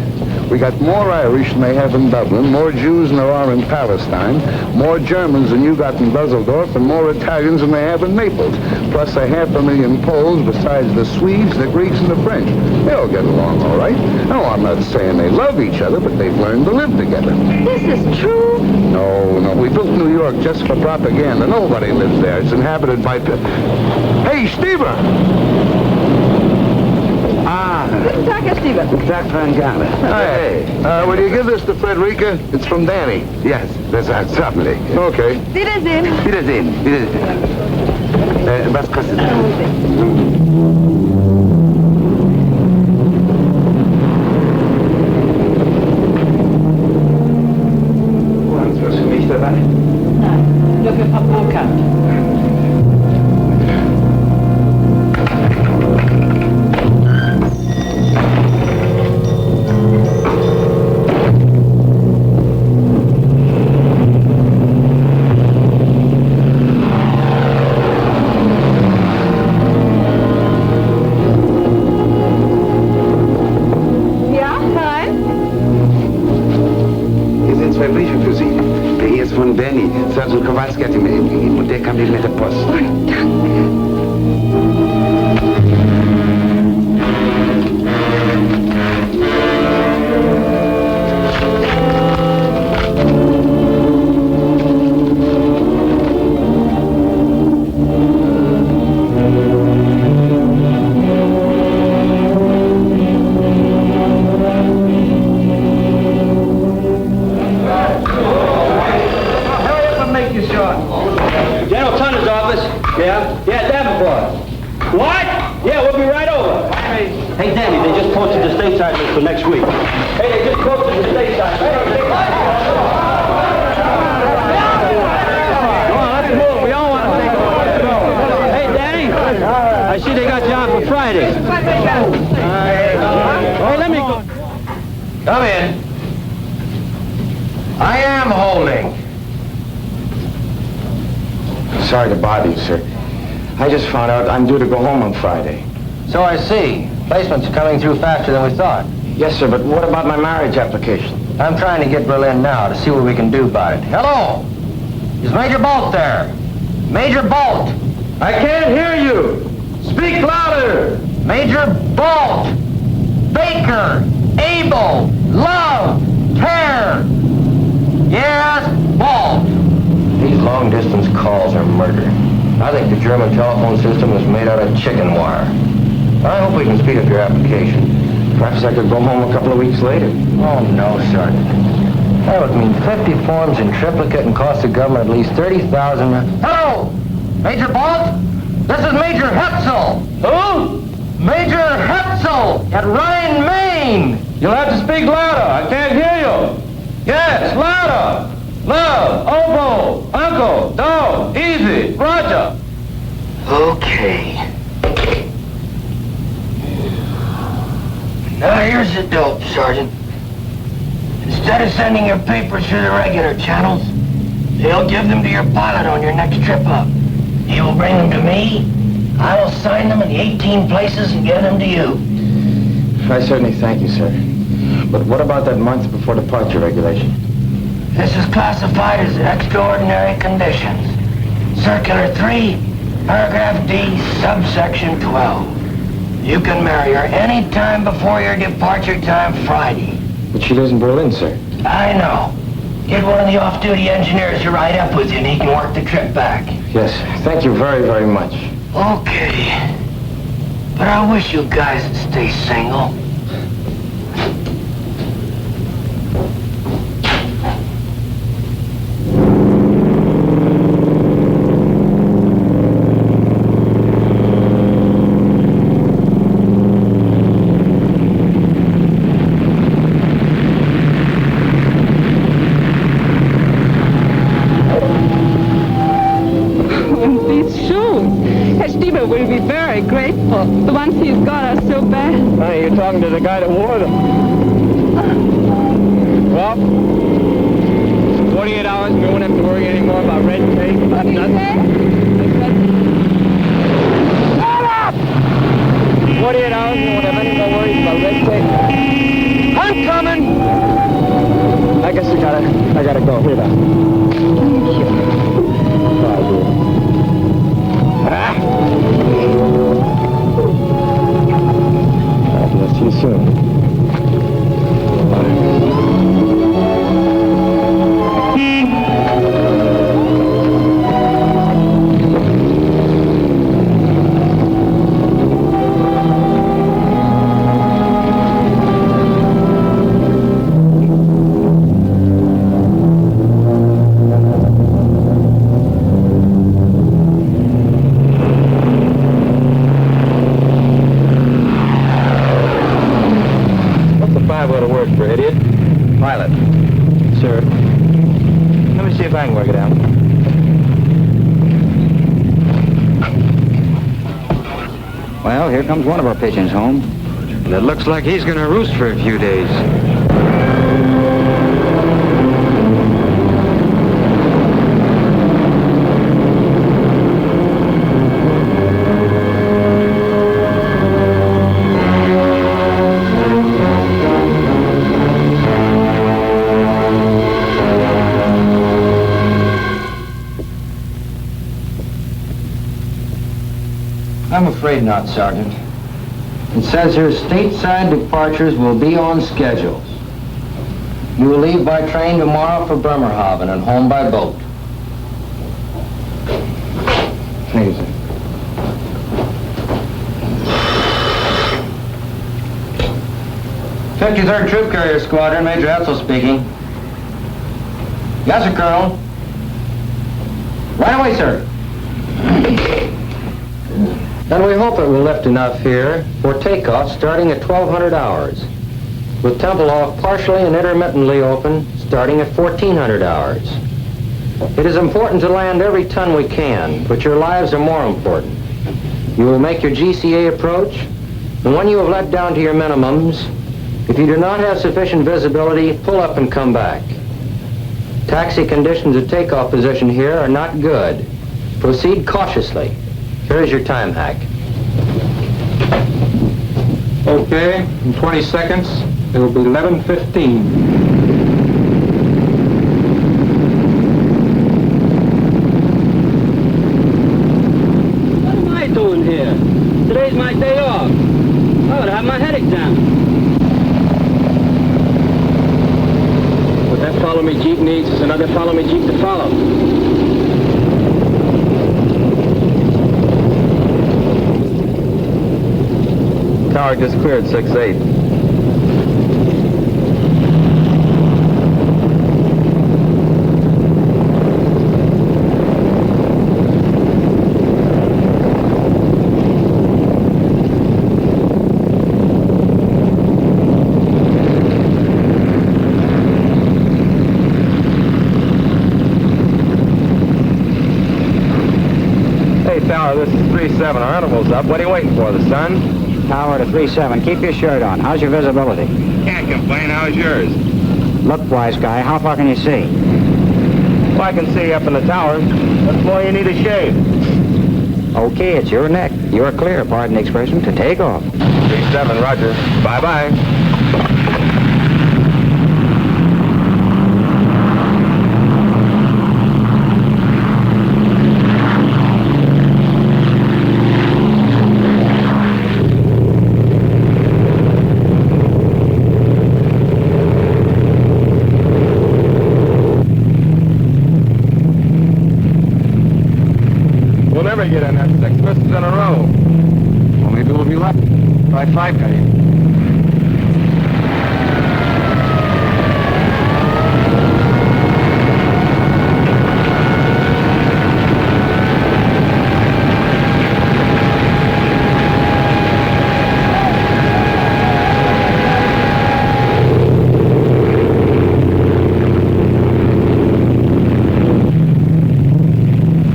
We got more Irish than they have in Dublin, more Jews than there are in Palestine, more Germans than you got in Dusseldorf, and more Italians than they have in Naples. Plus 500,000 Poles besides the Swedes, the Greeks, and the French. They all get along all right. No, I'm not saying they love each other, but they've learned to live together. This is true? No, we built New York just for propaganda. Nobody lives there. It's inhabited by... Hey, Stever! Guten Tag, Herr Stieber. Jack Van Gala. Hey, will you give this to Frederica? It's from Danny. Yes, that's certainly. Okay. Wiedersehen. Wiedersehen. Was kostet das? Haben Sie was für mich dabei? Nein, nur für Frau Burkhardt. Ja, herein? Hier sind 2 Briefe für Sie. Der hier ist von Danny. Sergeant Kowalski hat ihn mir eben gegeben. Und der kam eben mit der Post. Hurry up and make your shot. General Tunner's office. Yeah? Yeah, Davenport. What? Yeah, we'll be right over. Hey, Danny, they just posted the stateside list for next week. Hey, they just posted the stateside. Hey, ready. Oh, let me go. Come in. I am holding. Sorry to bother you, sir. I just found out I'm due to go home on Friday. So I see. Placement's coming through faster than we thought. Yes, sir, but what about my marriage application? I'm trying to get Berlin now to see what we can do about it. Hello? Is Major Bolt there? Major Bolt! I can't hear you! Speak louder! Major Bolt! Baker! Abel! Love! Care! Yes, Bolt! These long-distance calls are murder. I think the German telephone system is made out of chicken wire. I hope we can speed up your application. Perhaps I could go home a couple of weeks later. Oh, no, Sergeant. That would mean 50 forms in triplicate and cost the government at least $30,000. Hello! Major Bolt? This is Major Hetzel. Who? Major Hetzel at Rhine, Maine. You'll have to speak louder. I can't hear you. Yes, louder. Love, oboe, uncle, dog, easy, Roger. Okay. Now here's the dope, Sergeant. Instead of sending your papers through the regular channels, they'll give them to your pilot on your next trip up. He will bring them to me. I will sign them in the 18 places and get them to you. I certainly thank you, sir. But what about that month before departure regulation? This is classified as extraordinary conditions. Circular 3, paragraph D, subsection 12. You can marry her any time before your departure time Friday. But she lives in Berlin, sir. I know. Get one of the off-duty engineers to ride up with you and he can work the trip back. Yes, thank you very, very much. Okay. But I wish you guys would stay single. The ones he's got are so bad. Honey, you're talking to the guy that wore them. Well, 48 hours, we won't have to worry anymore about red tape, about nothing. Shut up! 48 hours, we won't have any more worries about red tape. I'm coming! I guess I gotta go. Here, now. Bye, dear. I'll see you soon. For idiot? Pilot. Sir. Let me see if I can work it out. Well, here comes one of our pigeons home. It looks like he's going to roost for a few days. I'm afraid not, Sergeant. It says here stateside departures will be on schedules. You will leave by train tomorrow for Bremerhaven and home by boat. Thank you, sir. '53rd Troop Carrier Squadron, Major Hetzel speaking. Yes, sir, Colonel. Right away, sir. And we hope it will lift enough here for takeoff starting at 1200 hours, with Tempelhof partially and intermittently open starting at 1400 hours. It is important to land every ton we can, but your lives are more important. You will make your GCA approach And when you have let down to your minimums, if you do not have sufficient visibility, pull up and come back. Taxi conditions at takeoff position here are not good. Proceed cautiously. Here is your time hack. Okay, in 20 seconds, it will be 11:15. What am I doing here? Today's my day off. I would have my head examined. What that follow me Jeep needs is another follow me Jeep to follow. Tower just cleared 6-8. Hey, Tower, this is 3-7. Our interval's up. What are you waiting for, the sun? Tower to 3-7. Keep your shirt on. How's your visibility? Can't complain. How's yours? Look, wise guy, how far can you see? Well, I can see up in the tower. What more you need a shave? Okay, it's your neck. You're clear, pardon the expression, to take off. 3-7, roger. Bye-bye. We'll never get in that 6 misses in a row. Well, maybe we'll be lucky. Try 5 million.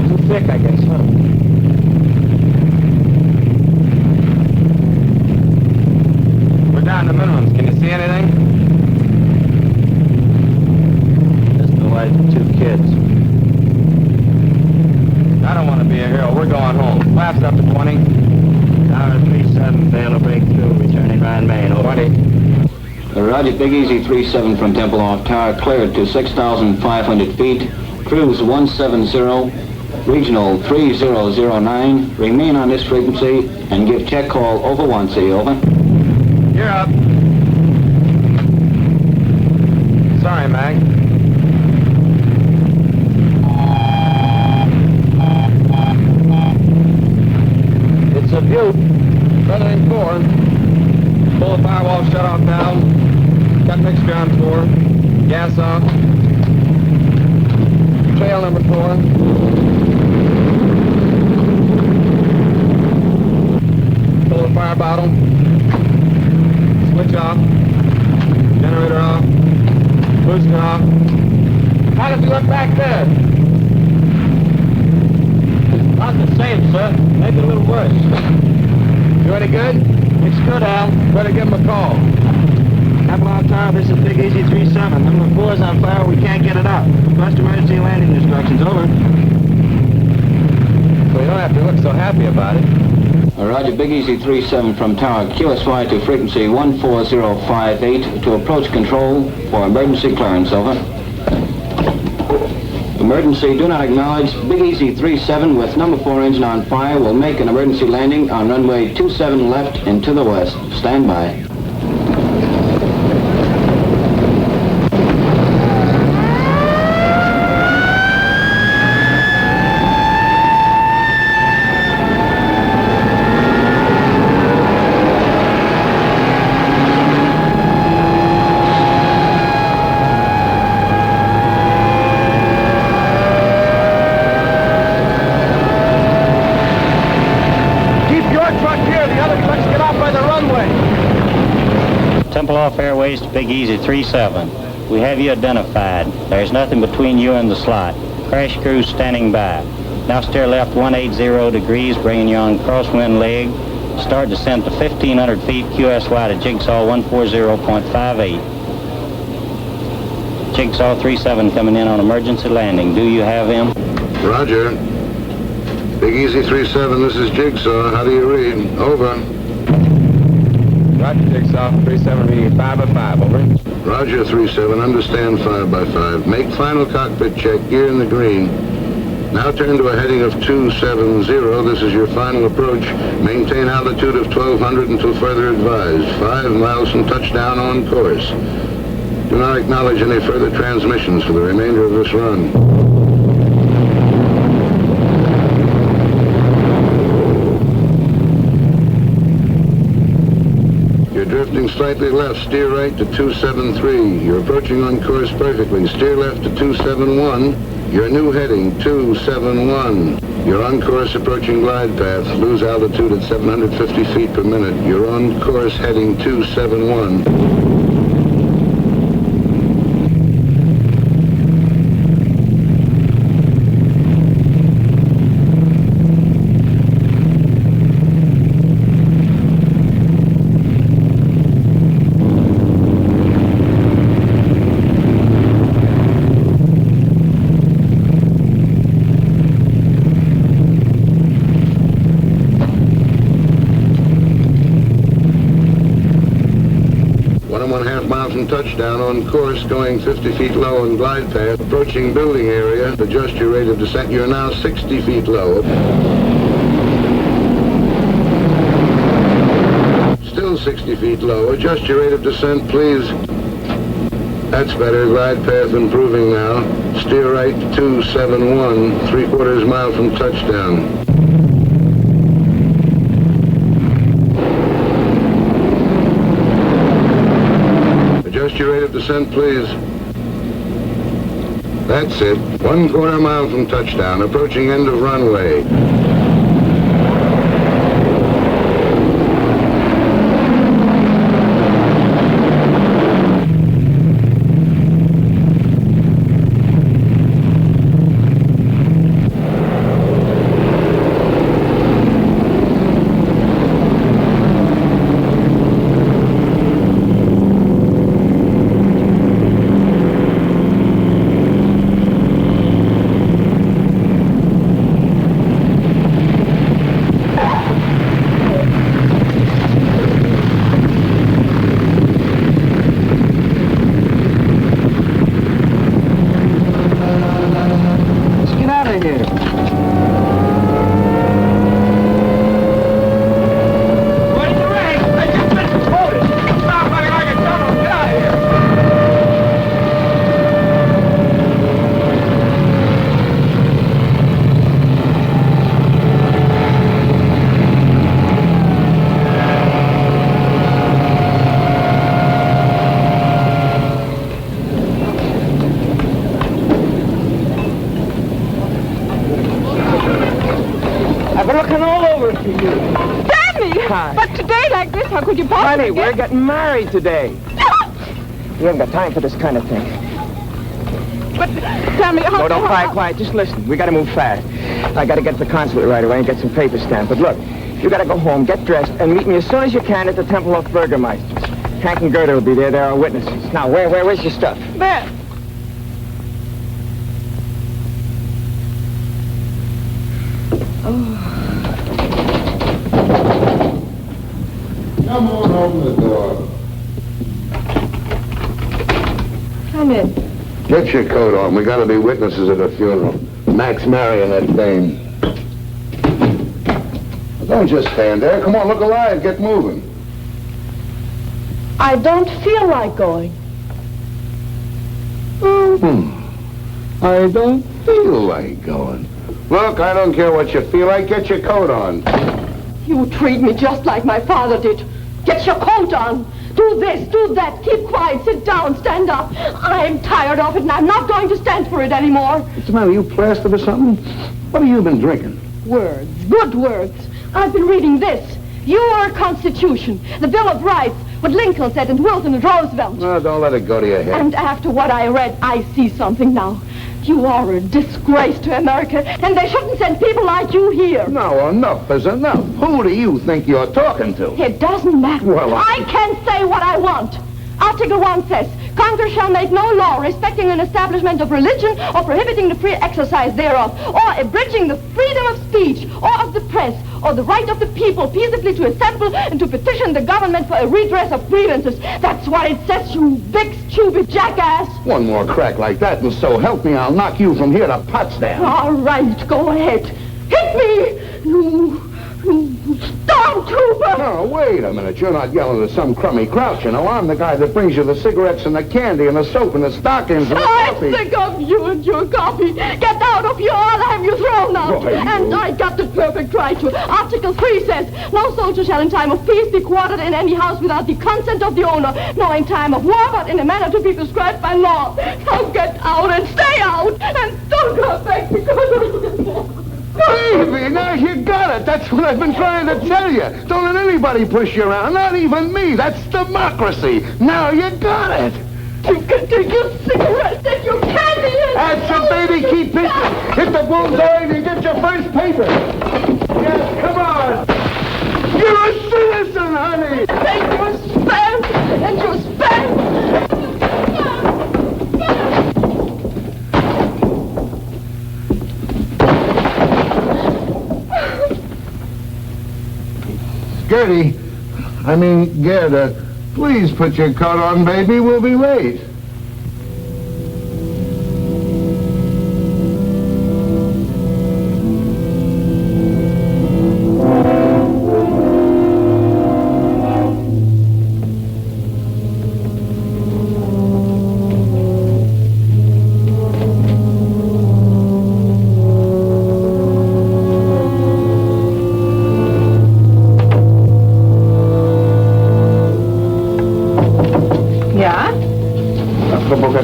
Too thick, I guess, huh? Down the minimums. Can you see anything? Just the wife and 2 kids. I don't want to be a hero. We're going home. Flaps up to 20. Tower 3-7, fail to break through. Returning Ryan Main. Over. 20. Roger, Big Easy 3-7 from Tempelhof. Tower cleared to 6,500 feet. Cruise 170. Regional 3009. Remain on this frequency and give check call over 1C. Over. You're up. Sorry, Mag. It's a Butte. Better than 4. Pull the firewall shut off down. Got mixture on 4. Gas off. Trail number 4. Pull the fire bottle. Switch off. Generator off. Booster off. How does it look back there? Not the same, sir. Maybe a little worse. You any good? It's good, Al. Better give him a call. Avalon Tower, this is Big Easy 3-7. Number 4 is on fire. We can't get it up. Request emergency landing instructions. Over. Well, you don't have to look so happy about it. Roger, Big Easy 3-7 from Tower QSY to frequency 14058 to approach control for emergency clearance. Over. Emergency, do not acknowledge. Big Easy 3-7 with number 4 engine on fire will make an emergency landing on runway 27 left and to the west. Stand by. Tempelhof Airways to Big Easy 3-7. We have you identified. There's nothing between you and the slot. Crash crew standing by. Now steer left 180 degrees, bringing you on crosswind leg. Start descent to 1,500 feet, QSY to Jigsaw 140.58. Jigsaw 37 coming in on emergency landing. Do you have him? Roger. Big Easy 37, this is Jigsaw. How do you read? Over. Roger, Jigsaw. 37 reading 5 by 5, over. Roger, 37. Understand 5 by 5. Make final cockpit check. Gear in the green. Now turn to a heading of 270. This is your final approach. Maintain altitude of 1,200 until further advised. 5 miles from touchdown on course. Do not acknowledge any further transmissions for the remainder of this run. You're drifting slightly left. Steer right to 273. You're approaching on course perfectly. Steer left to 271. Your new heading, 271. You're on course approaching glide path. Lose altitude at 750 feet per minute. You're on course heading 271. Touchdown on course, going 50 feet low on glide path, approaching building area. Adjust your rate of descent. You're now 60 feet low. Still 60 feet low. Adjust your rate of descent, please. That's better. Glide path improving now. Steer right 271, 3/4 mile from touchdown. Adjust your rate of descent, please. That's it. 1/4 mile from touchdown, approaching end of runway. Honey, we're getting married today. We haven't got time for this kind of thing. But, Sammy, No, don't cry, quiet. Just listen. We gotta move fast. I gotta get to the consulate right away and get some paper stamped. But look, you gotta go home, get dressed, and meet me as soon as you can at the Temple of Burgermeisters. Hank and Gerda will be there. They're our witnesses. Now, where's your stuff? There. Come on, open the door. Come in. Get your coat on. We gotta be witnesses at a funeral. Max marrying that dame. Don't just stand there. Come on, look alive. Get moving. I don't feel like going. I don't feel like going. Look, I don't care what you feel like. Get your coat on. You treat me just like my father did. Get your coat on. Do this, do that. Keep quiet, sit down, stand up. I'm tired of it, and I'm not going to stand for it anymore. What's the matter? You plastered or something? What have you been drinking? Words, good words. I've been reading this. Your Constitution, the Bill of Rights, what Lincoln said and Wilson and Roosevelt. No, don't let it go to your head. And after what I read, I see something now. You are a disgrace to America, and they shouldn't send people like you here. No, enough is enough. Who do you think you're talking to? It doesn't matter. Well, I can say what I want. Article 1 says, Congress shall make no law respecting an establishment of religion or prohibiting the free exercise thereof, or abridging the freedom of speech or of the press, or the right of the people peaceably to assemble and to petition the government for a redress of grievances. That's what it says, you big, stupid jackass. One more crack like that, and so help me, I'll knock you from here to Potsdam. All right, go ahead. Hit me, you stormtrooper! No, wait a minute. You're not yelling at some crummy grouch, you know. I'm the guy that brings you the cigarettes and the candy and the soap and the stockings and the coffee. I'm sick of you and your coffee. Get out of here, I'll have you thrown out. Why, and I got the perfect right to. Article 3 says, no soldier shall in time of peace be quartered in any house without the consent of the owner, nor in time of war, but in a manner to be prescribed by law. Now get out and stay out, and don't come back because Baby, now you got it. That's what I've been trying to tell you. Don't let anybody push you around, not even me. That's democracy. Now you got it. You can take your cigarettes and your candy and... That's it, baby. Keep pitching. Hit the bullseye and you get your first paper. Yes, come on. You're a citizen, honey. Take your spam and your spam. Gerda, please put your coat on, baby. We'll be late.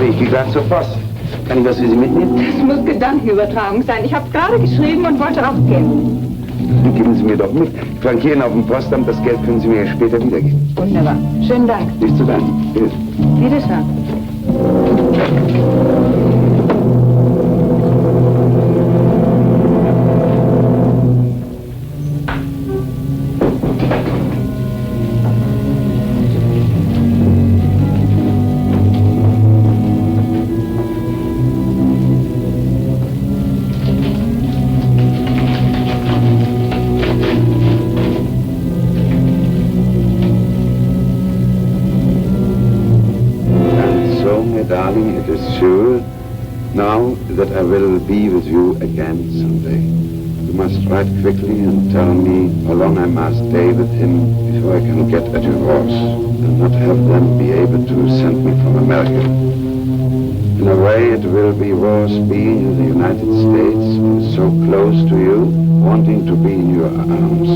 Ich gehe gleich zur Post. Kann ich was für Sie mitnehmen? Das muss Gedankenübertragung sein. Ich habe gerade geschrieben und wollte aufgeben. Dann geben Sie mir doch mit. Flankieren auf dem Postamt, das Geld können Sie mir später wiedergeben. Wunderbar. Schönen Dank. Nicht zu danken. Bitte. Wiederschauen. Darling, it is sure now that I will be with you again someday. You must write quickly and tell me how long I must stay with him before I can get a divorce and not have them be able to send me from America. In a way, it will be worse being in the United States, so close to you, wanting to be in your arms,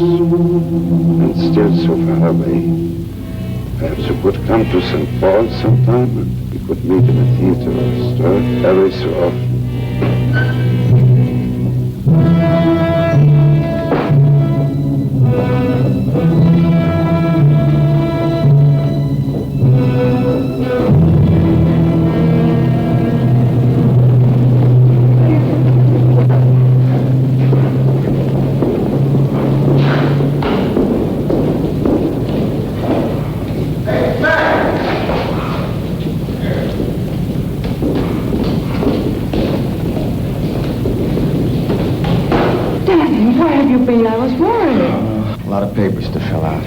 and still so far away. Perhaps you could come to St. Paul sometime and we could meet in a theater or store every so often. A lot of papers to fill out.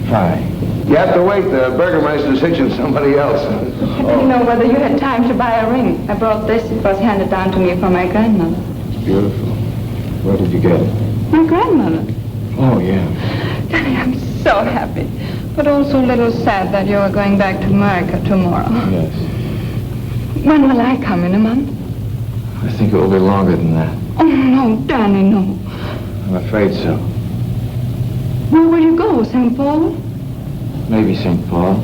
Hi. You have to wait. The Burgermeister's hitching somebody else. I don't know whether you had time to buy a ring. I brought this. It was handed down to me from my grandmother. It's beautiful. Where did you get it? My grandmother. Oh, yeah. Daddy, I'm so happy. But also a little sad that you are going back to America tomorrow. Yes. When will I come? In a month? I think it will be longer than that. Oh, no, Danny, no. I'm afraid so. Where will you go? St. Paul? Maybe St. Paul.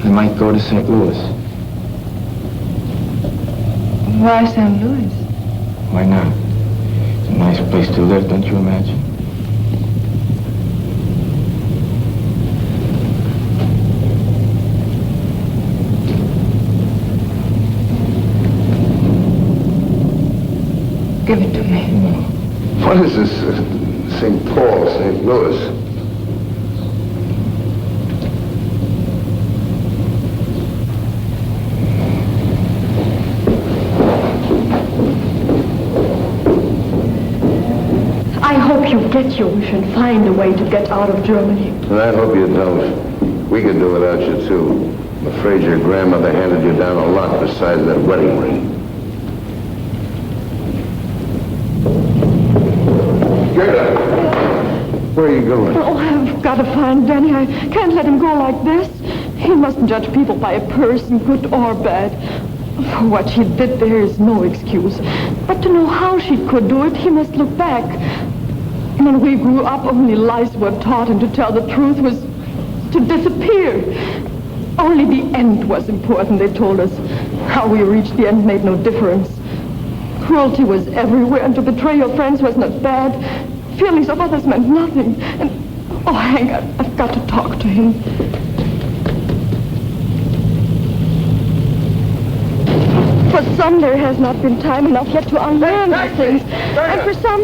I might go to St. Louis. Why St. Louis? Why not? It's a nice place to live, don't you imagine? Give it to me. What is this? St. Paul, St. Louis? I hope you get your wish and find a way to get out of Germany. And I hope you don't. We could do without you, too. I'm afraid your grandmother handed you down a lot besides that wedding ring. Gerda! Where are you going? Oh, I've got to find Danny. I can't let him go like this. He mustn't judge people by a person, good or bad. For what she did, there is no excuse. But to know how she could do it, he must look back. When we grew up, only lies were taught, and to tell the truth was to disappear. Only the end was important, they told us. How we reached the end made no difference. Cruelty was everywhere, and to betray your friends was not bad. Feelings of others meant nothing. And, oh, Hank, I've got to talk to him. For some, there has not been time enough yet to unlearn these things. And for some...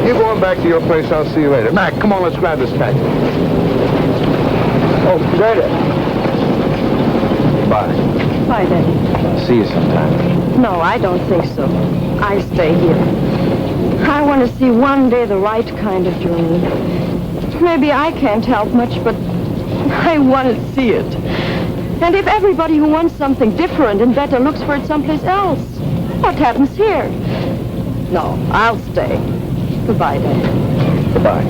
You go on back to your place, I'll see you later. Mac, come on, let's grab this package. Oh, Gerda. Bye. Bye, Daddy. See you sometime. No, I don't think so. I stay here. I want to see one day the right kind of Germany. Maybe I can't help much, but I want to see it. And if everybody who wants something different and better looks for it someplace else, what happens here? No, I'll stay. Goodbye, Daddy. Goodbye.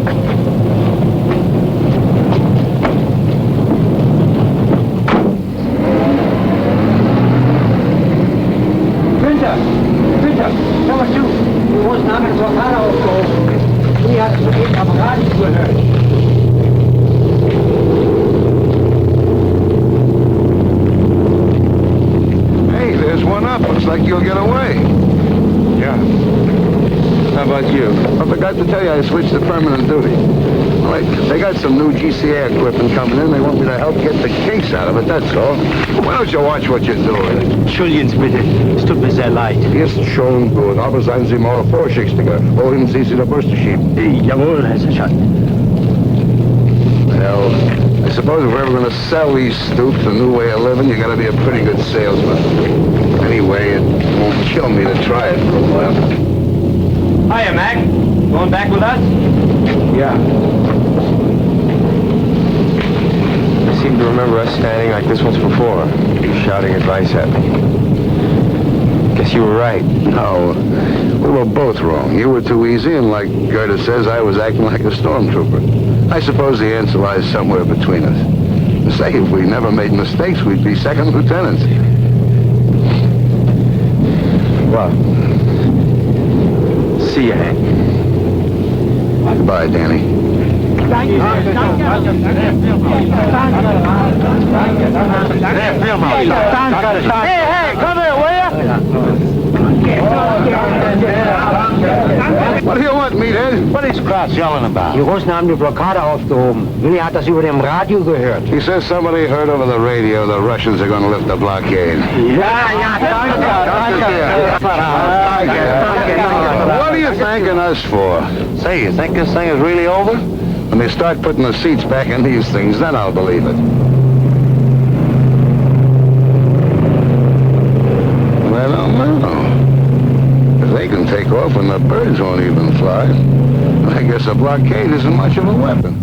Günther, hör mal zu. Wir mussten eine Blockade aufgehoben. Die hat soeben am Radio gehört. Hey, there's one up. Looks like you'll get away. Yeah. How about you? I forgot to tell you I switched to permanent duty. All right, they got some new GCA equipment coming in. They want me to help get the case out of it, that's all. Why don't you watch what you're doing? Entschuldigen Sie bitte, es tut mir sehr leid. Ist schon gut, aber seien Sie mal vorsichtiger. Wohin Sie die Bürste schieben? Jawohl, Herr Sergeant. Well, I suppose if we're ever going to sell these stoops a new way of living, you got to be a pretty good salesman. Anyway, it won't kill me to try it for a while. Hiya, Mac. Going back with us? Yeah. I seem to remember us standing like this once before, shouting advice at me. Guess you were right. No, we were both wrong. You were too easy, and like Gerda says, I was acting like a stormtrooper. I suppose the answer lies somewhere between us. Say, if we never made mistakes, we'd be second lieutenants. Well, see you, Hank. Goodbye, Danny. Hey, come here, will ya? What do you want, meathead? What is Kraus yelling about? Die Russen haben die Blockade aufgehoben. Willi hat das über dem Radio gehört. He says somebody heard over the radio the Russians are going to lift the blockade. What are you thanking us for? Say, you think this thing is really over? When they start putting the seats back in these things, then I'll believe it. I don't know. If they can take off when the birds won't even fly, I guess a blockade isn't much of a weapon.